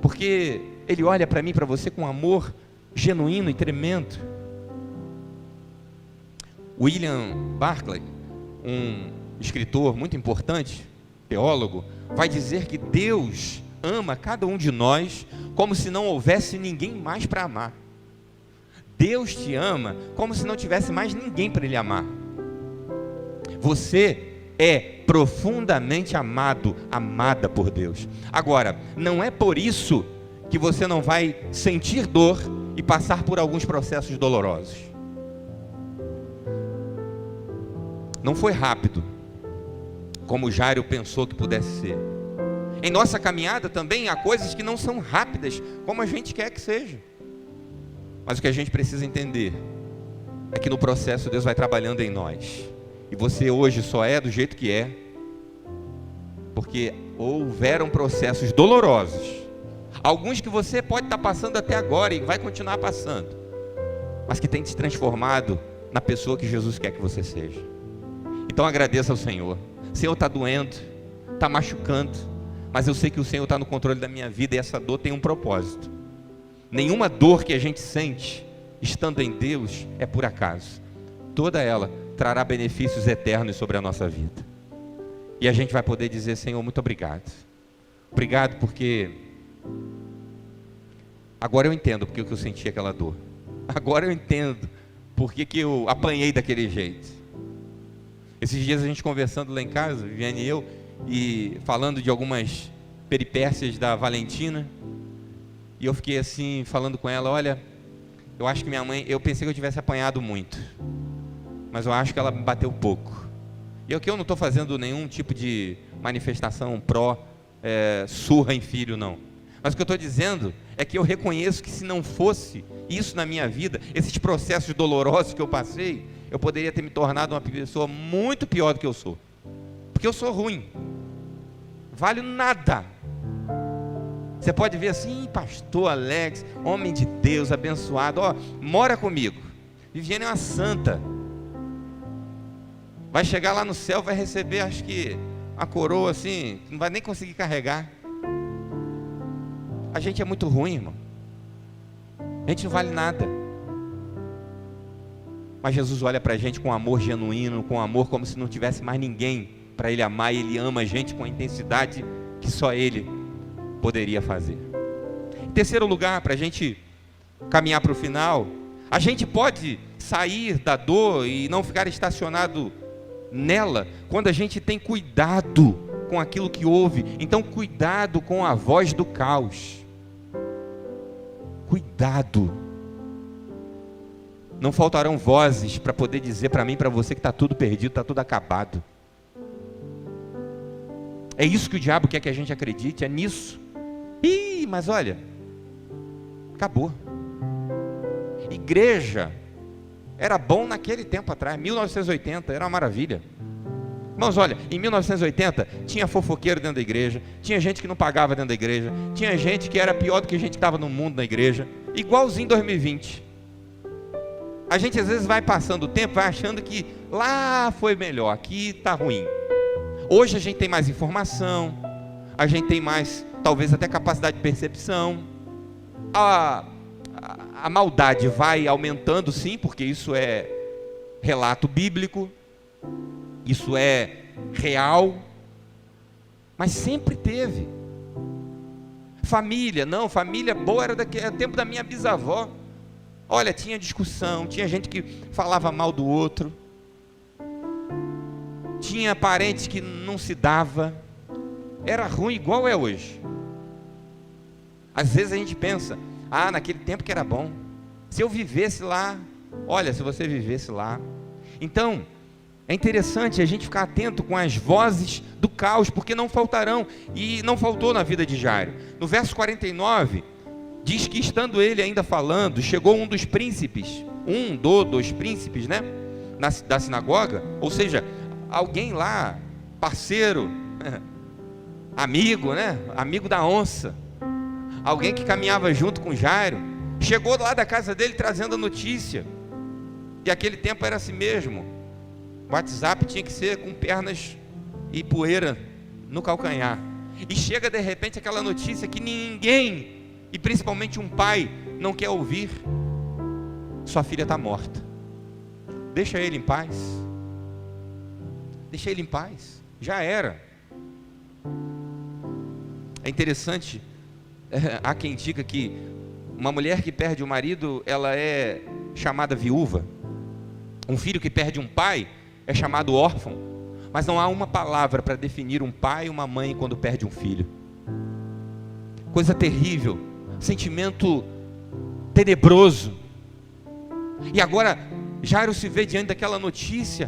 porque Ele olha para mim e para você com amor genuíno e tremendo. William Barclay, um escritor muito importante, teólogo, vai dizer que Deus ama cada um de nós como se não houvesse ninguém mais para amar. Deus te ama como se não tivesse mais ninguém para Ele amar. Você é profundamente amado, amada por Deus. Agora, não é por isso que você não vai sentir dor e passar por alguns processos dolorosos. Não foi rápido, como Jairo pensou que pudesse ser. Em nossa caminhada também há coisas que não são rápidas, como a gente quer que seja. Mas o que a gente precisa entender é que no processo Deus vai trabalhando em nós. E você hoje só é do jeito que é, porque houveram processos dolorosos, alguns que você pode estar passando até agora e vai continuar passando, mas que tem te transformado na pessoa que Jesus quer que você seja. Então agradeça ao Senhor. Senhor, está doendo, está machucando, mas eu sei que o Senhor está no controle da minha vida e essa dor tem um propósito. Nenhuma dor que a gente sente estando em Deus é por acaso. Toda ela trará benefícios eternos sobre a nossa vida. E a gente vai poder dizer: Senhor, muito obrigado. Obrigado porque agora eu entendo porque que eu senti aquela dor. Agora eu entendo porque que eu apanhei daquele jeito. Esses dias a gente conversando lá em casa, Viviane e eu, e falando de algumas peripécias da Valentina, e eu fiquei assim, falando com ela: olha, eu acho que minha mãe, eu pensei que eu tivesse apanhado muito, mas eu acho que ela me bateu pouco. E eu não estou fazendo nenhum tipo de manifestação surra em filho, não. Mas o que eu estou dizendo é que eu reconheço que se não fosse isso na minha vida, esses processos dolorosos que eu passei, eu poderia ter me tornado uma pessoa muito pior do que eu sou. Porque eu sou ruim. Valho nada. Você pode ver assim: pastor Alex, homem de Deus, abençoado, mora comigo. Viviane é uma santa. Vai chegar lá no céu, vai receber, acho que, a coroa assim, não vai nem conseguir carregar. A gente é muito ruim, irmão. A gente não vale nada. Mas Jesus olha para a gente com amor genuíno, com amor como se não tivesse mais ninguém para Ele amar, e Ele ama a gente com a intensidade que só Ele poderia fazer. Em terceiro lugar, para a gente caminhar para o final, a gente pode sair da dor e não ficar estacionado nela, quando a gente tem cuidado com aquilo que ouve. Então, cuidado com a voz do caos. Cuidado. Não faltarão vozes para poder dizer para mim e para você que está tudo perdido, está tudo acabado. É isso que o diabo quer que a gente acredite, é nisso. Mas olha, acabou. Igreja era bom naquele tempo atrás, 1980, era uma maravilha. Irmãos, olha, em 1980 tinha fofoqueiro dentro da igreja, tinha gente que não pagava dentro da igreja, tinha gente que era pior do que a gente que estava no mundo na igreja, igualzinho em 2020. A gente às vezes vai passando o tempo, vai achando que lá foi melhor, aqui está ruim. Hoje a gente tem mais informação, a gente tem mais, talvez até capacidade de percepção. A maldade vai aumentando, sim, porque isso é relato bíblico, isso é real, mas sempre teve. Família boa era daquele tempo da minha bisavó. Olha, tinha discussão, tinha gente que falava mal do outro, tinha parentes que não se dava, era ruim igual é hoje. Às vezes a gente pensa: naquele tempo que era bom, se eu vivesse lá. Olha, se você vivesse lá. Então, é interessante a gente ficar atento com as vozes do caos, porque não faltarão, e não faltou na vida de Jairo. No verso 49, diz que estando ele ainda falando, chegou um dos príncipes, dos príncipes, né, da sinagoga, ou seja, alguém lá, parceiro, amigo, né, amigo da onça, alguém que caminhava junto com Jairo, chegou lá da casa dele trazendo a notícia. E aquele tempo era assim mesmo. O WhatsApp tinha que ser com pernas e poeira no calcanhar. E chega de repente aquela notícia que ninguém, e principalmente um pai, não quer ouvir: sua filha está morta. Deixa ele em paz. Deixa ele em paz. Já era. É interessante, há quem diga que uma mulher que perde o marido, ela é chamada viúva. Um filho que perde um pai é chamado órfão. Mas não há uma palavra para definir um pai e uma mãe quando perde um filho. Coisa terrível, sentimento tenebroso. E agora Jairo se vê diante daquela notícia,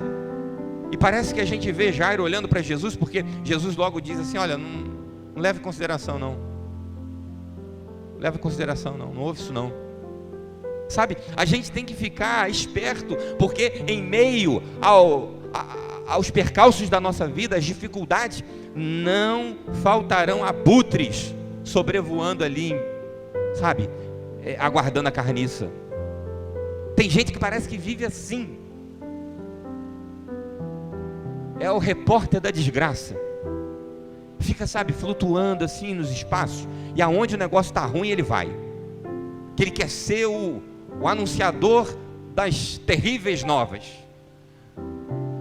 e parece que a gente vê Jairo olhando para Jesus, porque Jesus logo diz assim: olha, não leve em consideração não. Leve em consideração não ouve isso não. Sabe, a gente tem que ficar esperto, porque em meio aos percalços da nossa vida, as dificuldades, não faltarão abutres sobrevoando ali, sabe, aguardando a carniça. Tem gente que parece que vive assim, é o repórter da desgraça. Fica, sabe, flutuando assim nos espaços, e aonde o negócio está ruim ele vai, que ele quer ser o anunciador das terríveis novas.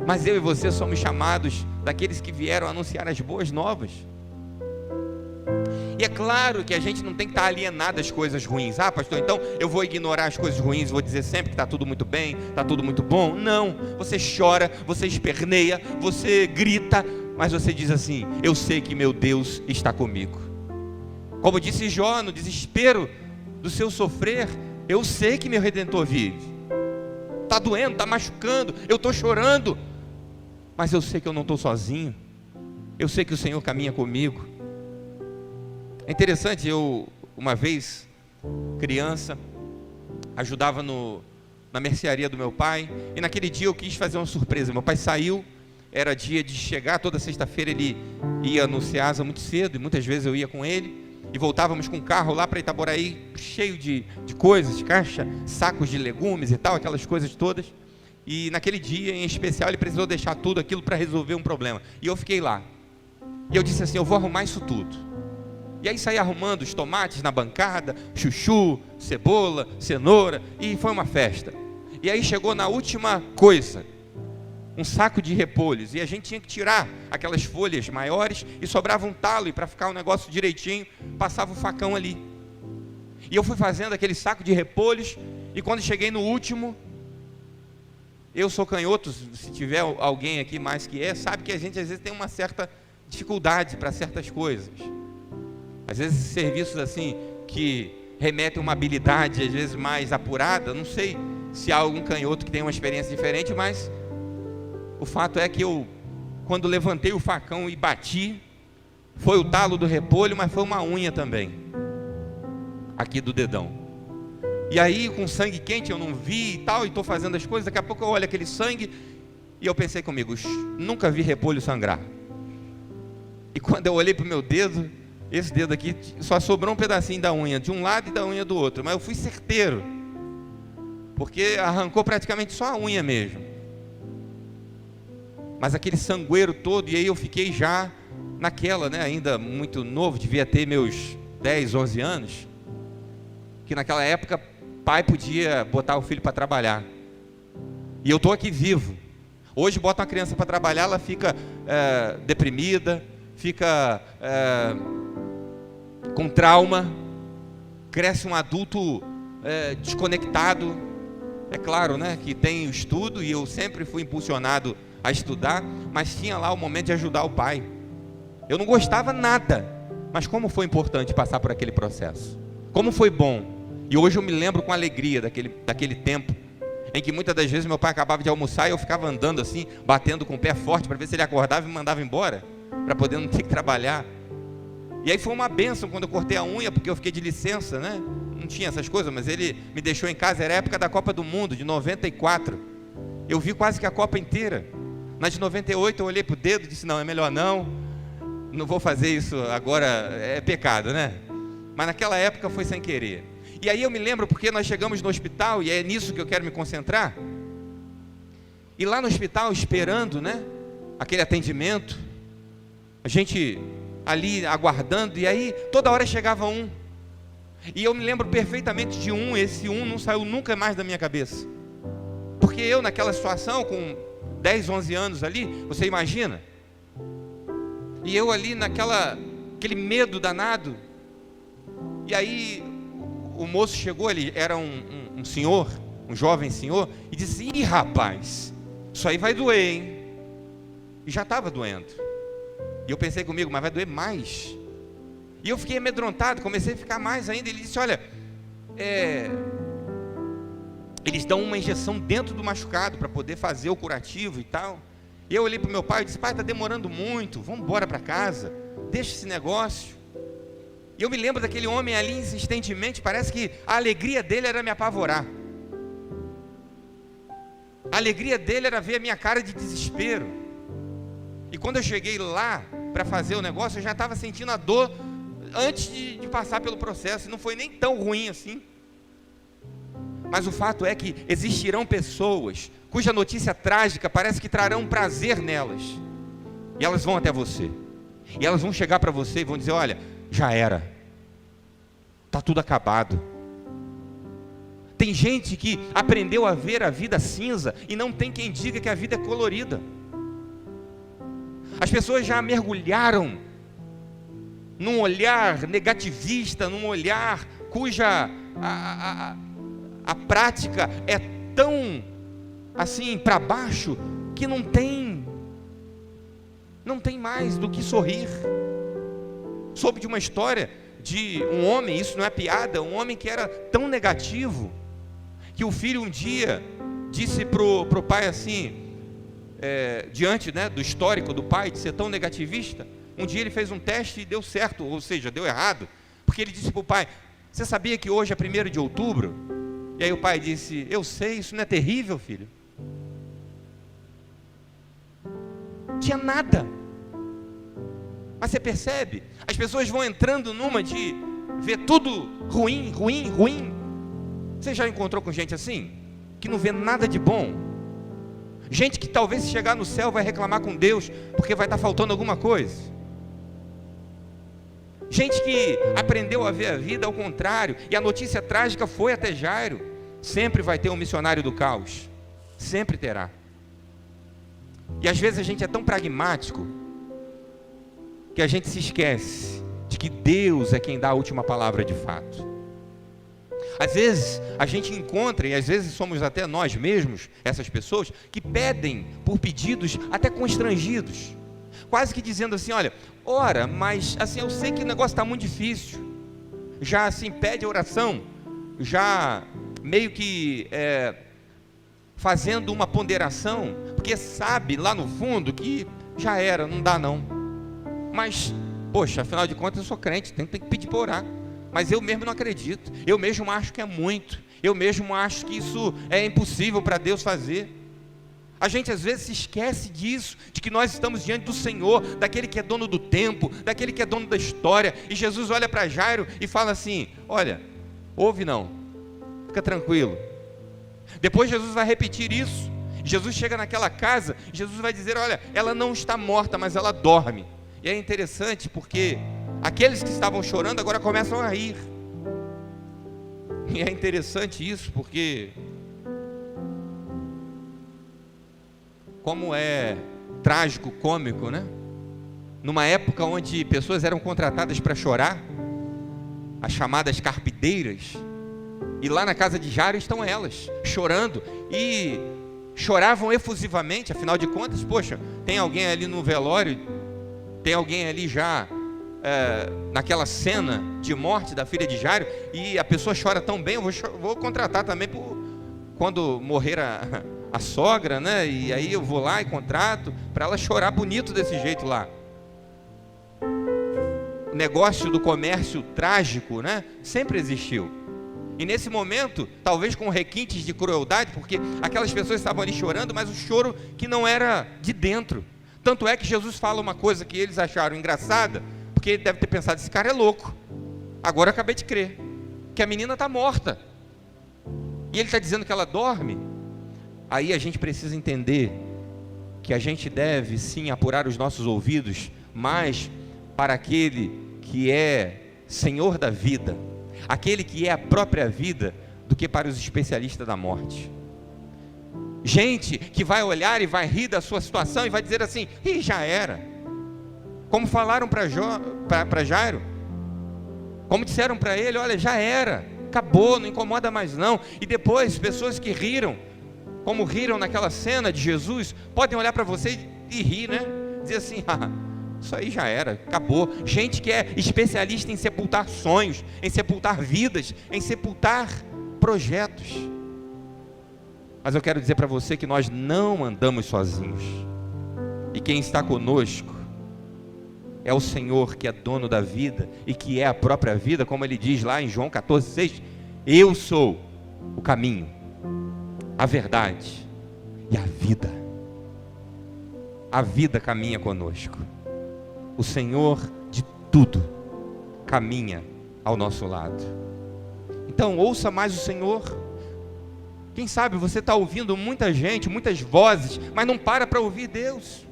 Mas eu e você somos chamados daqueles que vieram anunciar as boas novas. E é claro que a gente não tem que estar alienado às coisas ruins. Ah, pastor, então eu vou ignorar as coisas ruins, vou dizer sempre que está tudo muito bem, está tudo muito bom. Não, você chora, você esperneia, você grita, mas você diz assim: eu sei que meu Deus está comigo. Como disse Jó, no desespero do seu sofrer, eu sei que meu Redentor vive. Está doendo, está machucando, eu estou chorando, mas eu sei que eu não estou sozinho. Eu sei que o Senhor caminha comigo. É interessante, eu, uma vez, criança, ajudava na mercearia do meu pai, e naquele dia eu quis fazer uma surpresa. Meu pai saiu, era dia de chegar, toda sexta-feira ele ia no Ceasa muito cedo, e muitas vezes eu ia com ele, e voltávamos com o carro lá para Itaboraí, cheio de coisas, de caixa, sacos de legumes e tal, aquelas coisas todas. E naquele dia em especial ele precisou deixar tudo aquilo para resolver um problema, e eu fiquei lá, e eu disse assim: eu vou arrumar isso tudo. E aí saí arrumando os tomates na bancada, chuchu, cebola, cenoura, e foi uma festa. E aí chegou na última coisa, um saco de repolhos, e a gente tinha que tirar aquelas folhas maiores, e sobrava um talo, e para ficar o negócio direitinho, passava o facão ali. E eu fui fazendo aquele saco de repolhos, e quando cheguei no último, eu sou canhoto, se tiver alguém aqui mais que sabe que a gente às vezes tem uma certa dificuldade para certas coisas. Às vezes serviços assim que remetem a uma habilidade às vezes mais apurada, não sei se há algum canhoto que tem uma experiência diferente, mas o fato é que eu, quando levantei o facão e bati, foi o talo do repolho, mas foi uma unha também, aqui do dedão. E aí com sangue quente eu não vi e tal, e estou fazendo as coisas, daqui a pouco eu olho aquele sangue, e eu pensei comigo: nunca vi repolho sangrar. E quando eu olhei para o meu dedo, esse dedo aqui só sobrou um pedacinho da unha de um lado e da unha do outro, mas eu fui certeiro, porque arrancou praticamente só a unha mesmo. Mas aquele sangueiro todo, e aí eu fiquei já naquela, né, ainda muito novo, devia ter meus 10, 11 anos, que naquela época pai podia botar o filho para trabalhar, e eu estou aqui vivo. Hoje bota uma criança para trabalhar, ela fica deprimida, fica com trauma, cresce um adulto desconectado. É claro, né, que tem o estudo, e eu sempre fui impulsionado a estudar, mas tinha lá o momento de ajudar o pai. Eu não gostava nada, mas como foi importante passar por aquele processo, como foi bom. E hoje eu me lembro com alegria daquele tempo, em que muitas das vezes meu pai acabava de almoçar e eu ficava andando assim, batendo com o pé forte para ver se ele acordava e me mandava embora, para poder não ter que trabalhar. E aí foi uma bênção quando eu cortei a unha, porque eu fiquei de licença, né? Não tinha essas coisas, mas ele me deixou em casa. Era a época da Copa do Mundo, de 94. Eu vi quase que a Copa inteira. Na de 98 eu olhei para o dedo e disse: não, é melhor não vou fazer isso agora, é pecado, né? Mas naquela época foi sem querer. E aí eu me lembro porque nós chegamos no hospital, e é nisso que eu quero me concentrar. E lá no hospital, esperando, né, aquele atendimento, a gente ali aguardando, e aí toda hora chegava um, e eu me lembro perfeitamente de um. Esse um não saiu nunca mais da minha cabeça, porque eu naquela situação, com 10, 11 anos ali, você imagina, e eu ali aquele medo danado. E aí o moço chegou, ele era um senhor, um jovem senhor, e disse: ih, rapaz, isso aí vai doer, hein? E já estava doendo. E eu pensei comigo: mas vai doer mais. E eu fiquei amedrontado, comecei a ficar mais ainda. Ele disse: olha, eles dão uma injeção dentro do machucado para poder fazer o curativo e tal. E eu olhei para o meu pai e disse: pai, está demorando muito, vamos embora para casa, deixa esse negócio. E eu me lembro daquele homem ali insistentemente, parece que a alegria dele era me apavorar. A alegria dele era ver a minha cara de desespero. E quando eu cheguei lá para fazer o negócio, eu já estava sentindo a dor antes de passar pelo processo. Não foi nem tão ruim assim. Mas o fato é que existirão pessoas cuja notícia trágica parece que trarão prazer nelas. E elas vão até você. E elas vão chegar para você e vão dizer: olha, já era. Está tudo acabado. Tem gente que aprendeu a ver a vida cinza e não tem quem diga que a vida é colorida. As pessoas já mergulharam num olhar negativista, num olhar cuja a prática é tão assim para baixo que não tem mais do que sorrir. Soube de uma história de um homem, isso não é piada, um homem que era tão negativo que o filho um dia disse pro pai assim, diante, né, do histórico do pai de ser tão negativista, um dia ele fez um teste e deu certo, ou seja, deu errado, porque ele disse para o pai: você sabia que hoje é 1º de outubro? E aí o pai disse: eu sei, isso não é terrível, filho? Não tinha nada. Mas você percebe? As pessoas vão entrando numa de ver tudo ruim, ruim, ruim. Você já encontrou com gente assim? Que não vê nada de bom? Gente que talvez se chegar no céu vai reclamar com Deus porque vai estar faltando alguma coisa. Gente que aprendeu a ver a vida ao contrário. E a notícia trágica foi até Jairo. Sempre vai ter um missionário do caos. Sempre terá. E às vezes a gente é tão pragmático que a gente se esquece de que Deus é quem dá a última palavra de fato. Às vezes a gente encontra, e às vezes somos até nós mesmos, essas pessoas, que pedem por pedidos até constrangidos, quase que dizendo assim: olha, ora, mas assim, eu sei que o negócio está muito difícil. Já assim, pede oração, já meio que fazendo uma ponderação, porque sabe lá no fundo que já era, não dá não. Mas, poxa, afinal de contas eu sou crente, tem que pedir para orar. Mas eu mesmo não acredito, eu mesmo acho que é muito, eu mesmo acho que isso é impossível para Deus fazer. A gente às vezes se esquece disso, de que nós estamos diante do Senhor, daquele que é dono do tempo, daquele que é dono da história. E Jesus olha para Jairo e fala assim: olha, ouve não, fica tranquilo. Depois Jesus vai repetir isso. Jesus chega naquela casa, Jesus vai dizer: olha, ela não está morta, mas ela dorme. E é interessante porque aqueles que estavam chorando agora começam a rir. E é interessante isso porque, como é trágico, cômico, né? Numa época onde pessoas eram contratadas para chorar, as chamadas carpideiras, e lá na casa de Jairo estão elas, chorando, e choravam efusivamente. Afinal de contas, poxa, tem alguém ali no velório, tem alguém ali já naquela cena de morte da filha de Jairo, e a pessoa chora tão bem, eu vou contratar também quando morrer a sogra, né? E aí eu vou lá e contrato para ela chorar bonito desse jeito lá. O negócio do comércio trágico, né? Sempre existiu. E nesse momento, talvez com requintes de crueldade, porque aquelas pessoas estavam ali chorando, mas o choro que não era de dentro. Tanto é que Jesus fala uma coisa que eles acharam engraçada, porque ele deve ter pensado: esse cara é louco. Agora eu acabei de crer que a menina está morta. E ele está dizendo que ela dorme. Aí a gente precisa entender que a gente deve sim apurar os nossos ouvidos mais para aquele que é Senhor da vida, aquele que é a própria vida, do que para os especialistas da morte. Gente que vai olhar e vai rir da sua situação e vai dizer assim: ih, já era. Como falaram para Jairo, como disseram para ele: olha, já era, acabou, não incomoda mais não. E depois, pessoas que riram, como riram naquela cena de Jesus, podem olhar para você e rir, né? Dizer assim: ah, isso aí já era, acabou. Gente que é especialista em sepultar sonhos, em sepultar vidas, em sepultar projetos. Mas eu quero dizer para você que nós não andamos sozinhos. E quem está conosco é o Senhor, que é dono da vida e que é a própria vida, como ele diz lá em João 14,6: eu sou o caminho, a verdade e a vida. A vida caminha conosco. O Senhor de tudo caminha ao nosso lado. Então ouça mais o Senhor. Quem sabe você está ouvindo muita gente, muitas vozes, mas não para ouvir Deus.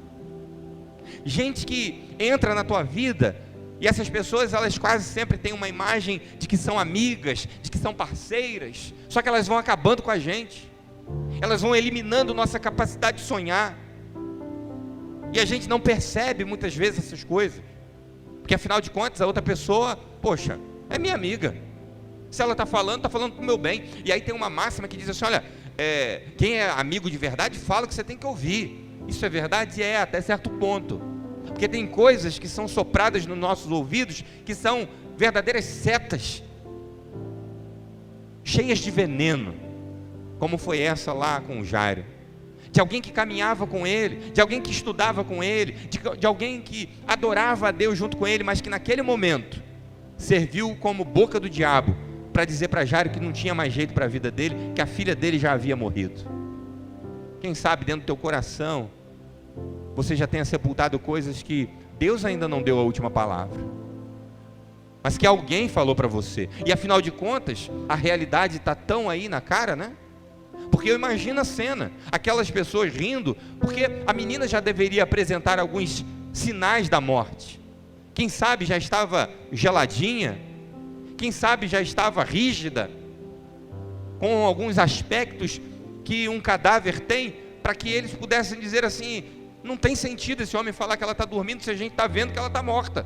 Gente que entra na tua vida, e essas pessoas, elas quase sempre têm uma imagem de que são amigas, de que são parceiras, só que elas vão acabando com a gente, elas vão eliminando nossa capacidade de sonhar, e a gente não percebe muitas vezes essas coisas, porque afinal de contas a outra pessoa, poxa, é minha amiga, se ela está falando para o meu bem. E aí tem uma máxima que diz assim, olha, quem é amigo de verdade fala o que você tem que ouvir. Isso é verdade? É, até certo ponto, porque tem coisas que são sopradas nos nossos ouvidos, que são verdadeiras setas, cheias de veneno, como foi essa lá com o Jairo, de alguém que caminhava com ele, de alguém que estudava com ele, de alguém que adorava a Deus junto com ele, mas que naquele momento serviu como boca do diabo, para dizer para Jairo que não tinha mais jeito para a vida dele, que a filha dele já havia morrido. Quem sabe dentro do teu coração você já tenha sepultado coisas que Deus ainda não deu a última palavra, mas que alguém falou para você, e afinal de contas, a realidade está tão aí na cara, né? Porque eu imagino a cena, aquelas pessoas rindo, porque a menina já deveria apresentar alguns sinais da morte, quem sabe já estava geladinha, quem sabe já estava rígida, com alguns aspectos que um cadáver tem, para que eles pudessem dizer assim, não tem sentido esse homem falar que ela está dormindo, se a gente está vendo que ela está morta.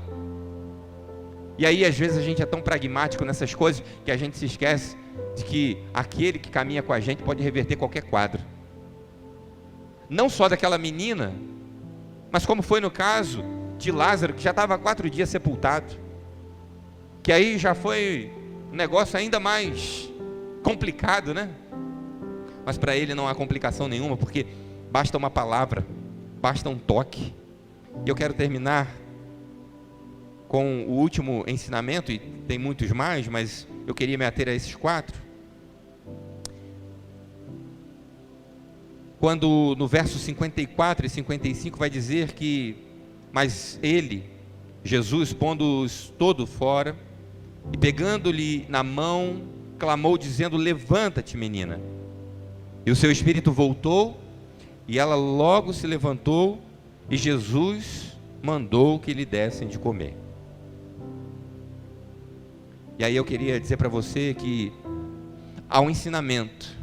E aí às vezes a gente é tão pragmático nessas coisas, que a gente se esquece de que aquele que caminha com a gente pode reverter qualquer quadro, não só daquela menina, mas como foi no caso de Lázaro, que já estava há 4 dias sepultado, que aí já foi um negócio ainda mais complicado, né? Mas para ele não há complicação nenhuma, porque basta uma palavra, basta um toque. E eu quero terminar com o último ensinamento, e tem muitos mais, mas eu queria me ater a esses 4. Quando no verso 54 e 55 vai dizer que, mas ele, Jesus, pondo-os todo fora, e pegando-lhe na mão, clamou dizendo, levanta-te, menina. E o seu espírito voltou, e ela logo se levantou, e Jesus mandou que lhe dessem de comer. E aí eu queria dizer para você que há um ensinamento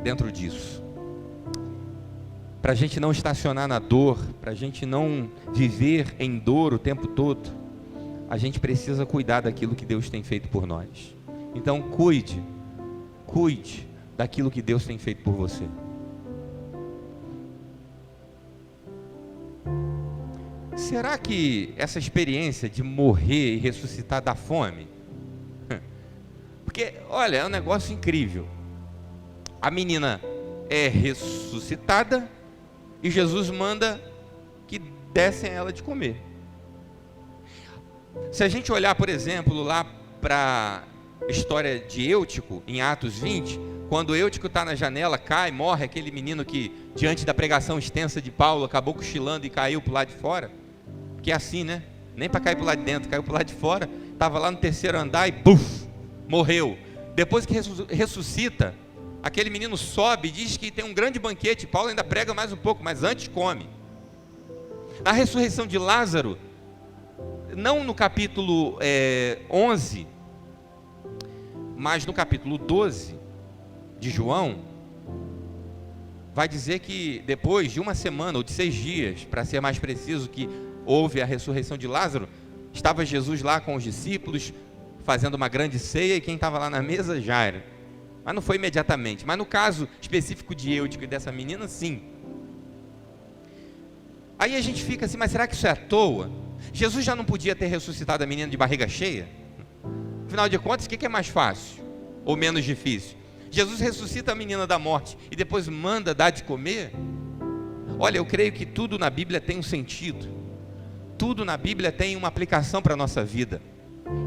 dentro disso, para a gente não estacionar na dor, para a gente não viver em dor o tempo todo, a gente precisa cuidar daquilo que Deus tem feito por nós. Então cuide daquilo que Deus tem feito por você. Será que essa experiência de morrer e ressuscitar dá fome? Porque, olha, é um negócio incrível. A menina é ressuscitada e Jesus manda que dessem a ela de comer. Se a gente olhar, por exemplo, lá para a história de Eutico, em Atos 20, quando Eutico está na janela, cai, morre, aquele menino que, diante da pregação extensa de Paulo, acabou cochilando e caiu para o lado de fora, que é assim, né? Nem para cair para o lado de dentro, caiu para o lado de fora, estava lá no 3º andar e buf, morreu. Depois que ressuscita, aquele menino sobe e diz que tem um grande banquete. Paulo ainda prega mais um pouco, mas antes come. Na ressurreição de Lázaro, não no capítulo 11, mas no capítulo 12 de João, vai dizer que depois de 1 semana, ou de 6 dias, para ser mais preciso, que houve a ressurreição de Lázaro, estava Jesus lá com os discípulos, fazendo uma grande ceia, e quem estava lá na mesa? Jairo. Mas não foi imediatamente. Mas no caso específico de Eutico e dessa menina, sim. Aí a gente fica assim, mas será que isso é à toa? Jesus já não podia ter ressuscitado a menina de barriga cheia? Afinal de contas, o que é mais fácil? Ou menos difícil? Jesus ressuscita a menina da morte e depois manda dar de comer? Olha, eu creio que tudo na Bíblia tem um sentido. Tudo na Bíblia tem uma aplicação para a nossa vida.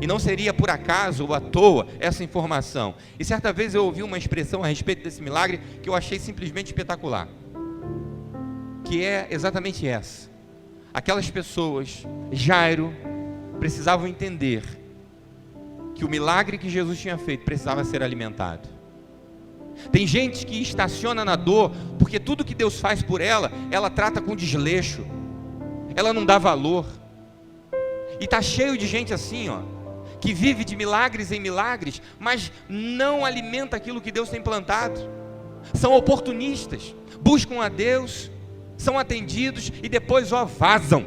E não seria por acaso ou à toa essa informação. E certa vez eu ouvi uma expressão a respeito desse milagre que eu achei simplesmente espetacular, que é exatamente essa. Aquelas pessoas, Jairo, precisavam entender que o milagre que Jesus tinha feito precisava ser alimentado. Tem gente que estaciona na dor, porque tudo que Deus faz por ela, ela trata com desleixo, ela não dá valor. E está cheio de gente assim, ó, que vive de milagres em milagres, mas não alimenta aquilo que Deus tem plantado. São oportunistas, buscam a Deus, são atendidos e depois, ó, vazam.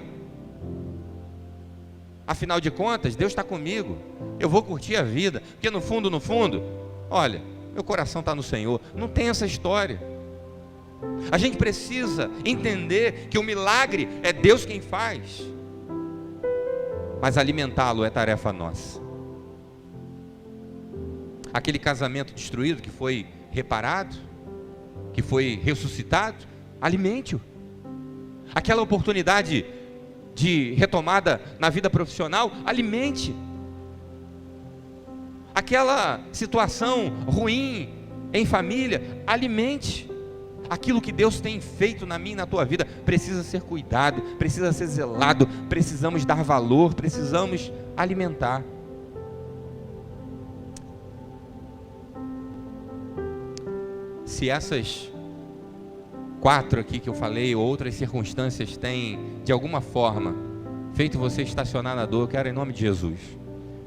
Afinal de contas, Deus está comigo, eu vou curtir a vida, porque no fundo, olha, meu coração está no Senhor. Não tem essa história. A gente precisa entender que o milagre é Deus quem faz, mas alimentá-lo é tarefa nossa. Aquele casamento destruído que foi reparado, que foi ressuscitado, alimente-o. Aquela oportunidade de retomada na vida profissional, alimente. Aquela situação ruim em família, alimente. Aquilo que Deus tem feito na minha e na tua vida precisa ser cuidado, precisa ser zelado, precisamos dar valor, precisamos alimentar. Se essas 4 aqui que eu falei, ou outras circunstâncias, têm de alguma forma feito você estacionar na dor, eu quero, em nome de Jesus,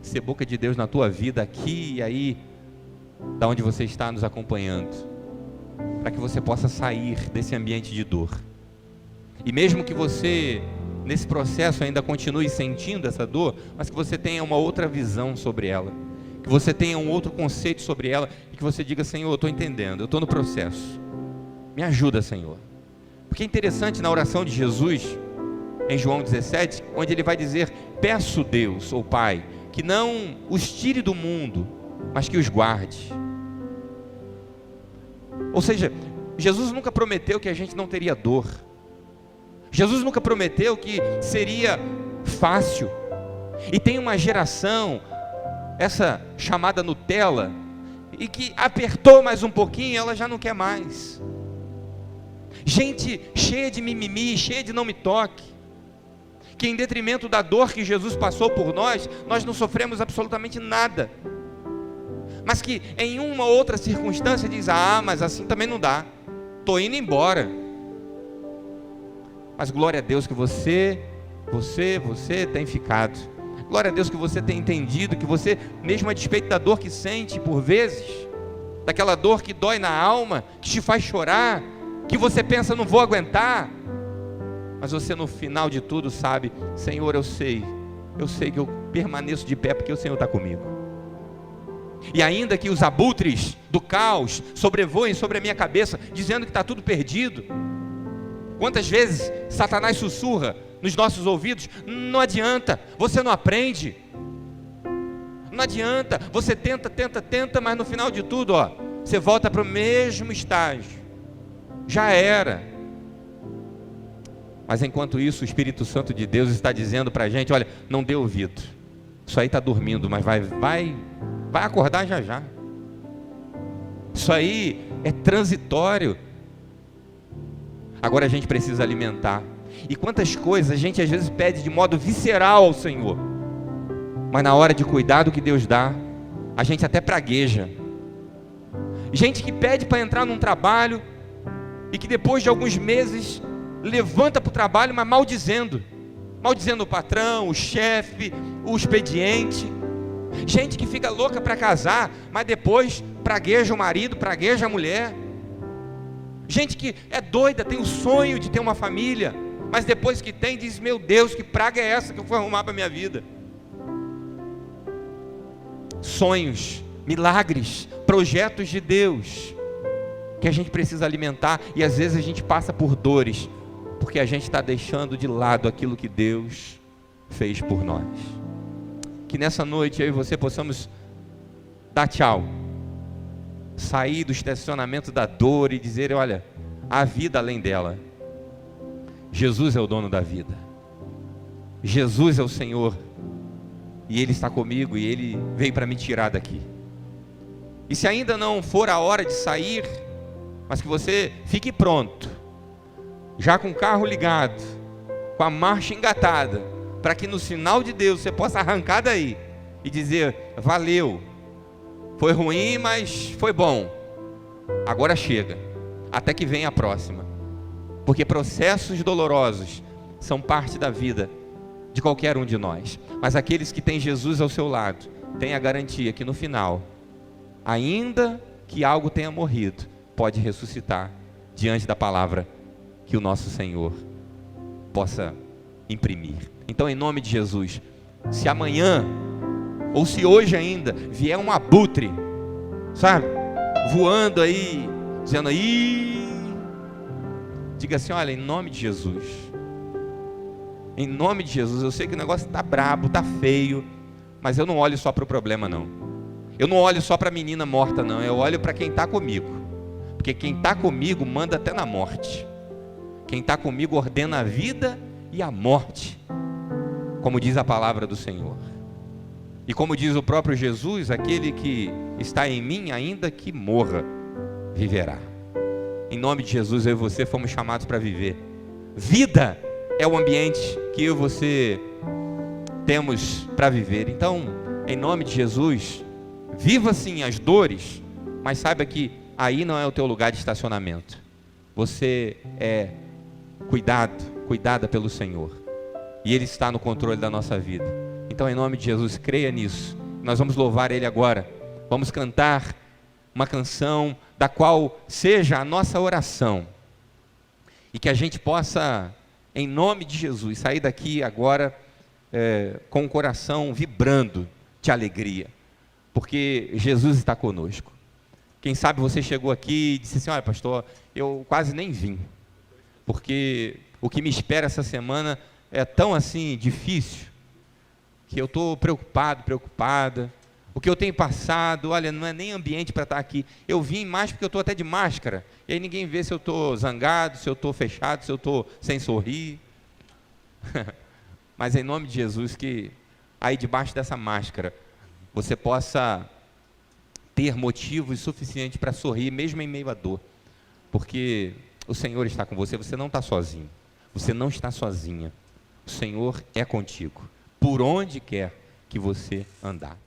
ser boca de Deus na tua vida, aqui e aí, da onde você está nos acompanhando, para que você possa sair desse ambiente de dor. E mesmo que você, nesse processo, ainda continue sentindo essa dor, mas que você tenha uma outra visão sobre ela, que você tenha um outro conceito sobre ela, e que você diga: Senhor, eu estou entendendo, eu estou no processo, me ajuda, Senhor. Porque é interessante na oração de Jesus, em João 17, onde ele vai dizer: peço, Deus, ou Pai, que não os tire do mundo, mas que os guarde. Ou seja, Jesus nunca prometeu que a gente não teria dor. Jesus nunca prometeu que seria fácil. E tem uma geração, essa chamada Nutella, e que apertou mais um pouquinho, ela já não quer mais. Gente cheia de mimimi, cheia de não me toque, que em detrimento da dor que Jesus passou por nós, nós não sofremos absolutamente nada. Mas que em uma outra circunstância diz: ah, mas assim também não dá, estou indo embora. Mas glória a Deus que você tem ficado. Glória a Deus que você tem entendido, que você, mesmo a despeito da dor que sente por vezes, daquela dor que dói na alma, que te faz chorar, que você pensa: não vou aguentar, mas você no final de tudo sabe: Senhor, eu sei que eu permaneço de pé porque o Senhor está comigo. E ainda que os abutres do caos sobrevoem sobre a minha cabeça, dizendo que está tudo perdido, quantas vezes Satanás sussurra nos nossos ouvidos: não adianta, você não aprende, não adianta, você tenta, mas no final de tudo, ó, você volta para o mesmo estágio, já era. Mas enquanto isso, o Espírito Santo de Deus está dizendo para a gente: olha, não dê ouvido, isso aí está dormindo, mas vai acordar já já. Isso aí é transitório. Agora a gente precisa alimentar. E quantas coisas a gente às vezes pede de modo visceral ao Senhor, mas na hora de cuidar do que Deus dá, a gente até pragueja. Gente que pede para entrar num trabalho e que depois de alguns meses levanta para o trabalho, mas maldizendo o patrão, o chefe, o expediente. Gente que fica louca para casar, mas depois pragueja o marido, pragueja a mulher. Gente que é doida, tem o sonho de ter uma família, mas depois que tem, diz: meu Deus, que praga é essa que eu fui arrumar para a minha vida? Sonhos, milagres, projetos de Deus, que a gente precisa alimentar. E às vezes a gente passa por dores, porque a gente está deixando de lado aquilo que Deus fez por nós. Que nessa noite eu e você possamos dar tchau, sair do estacionamento da dor e dizer: olha, há vida além dela. Jesus é o dono da vida, Jesus é o Senhor, e Ele está comigo, e Ele veio para me tirar daqui. E se ainda não for a hora de sair, mas que você fique pronto, já com o carro ligado, com a marcha engatada, para que no sinal de Deus você possa arrancar daí e dizer: valeu, foi ruim, mas foi bom, agora chega, até que venha a próxima. Porque processos dolorosos são parte da vida de qualquer um de nós. Mas aqueles que têm Jesus ao seu lado, têm a garantia que no final, ainda que algo tenha morrido, pode ressuscitar diante da palavra que o nosso Senhor possa imprimir. Então, em nome de Jesus, se amanhã, ou se hoje ainda, vier um abutre, sabe, voando aí, dizendo aí, diga assim: olha, em nome de Jesus, em nome de Jesus, eu sei que o negócio está brabo, está feio, mas eu não olho só para o problema não, eu não olho só para a menina morta não, eu olho para quem está comigo, porque quem está comigo manda até na morte, quem está comigo ordena a vida e a morte, como diz a palavra do Senhor. E como diz o próprio Jesus, aquele que está em mim, ainda que morra, viverá. Em nome de Jesus, eu e você fomos chamados para viver. Vida é o ambiente que eu e você temos para viver. Então, em nome de Jesus, viva sim as dores, mas saiba que aí não é o teu lugar de estacionamento. Você é cuidada pelo Senhor, e Ele está no controle da nossa vida. Então, em nome de Jesus, creia nisso. Nós vamos louvar Ele agora. Vamos cantar uma canção da qual seja a nossa oração, e que a gente possa, em nome de Jesus, sair daqui agora com o coração vibrando de alegria, porque Jesus está conosco. Quem sabe você chegou aqui e disse assim: olha, pastor, eu quase nem vim, porque o que me espera essa semana é tão assim difícil, que eu estou preocupada, o que eu tenho passado, olha, não é nem ambiente para estar aqui, eu vim mais porque eu estou até de máscara, e aí ninguém vê se eu estou zangado, se eu estou fechado, se eu estou sem sorrir, mas em nome de Jesus, que aí debaixo dessa máscara, você possa ter motivos suficientes para sorrir, mesmo em meio à dor, porque o Senhor está com você, você não está sozinho, você não está sozinha, o Senhor é contigo, por onde quer que você andar.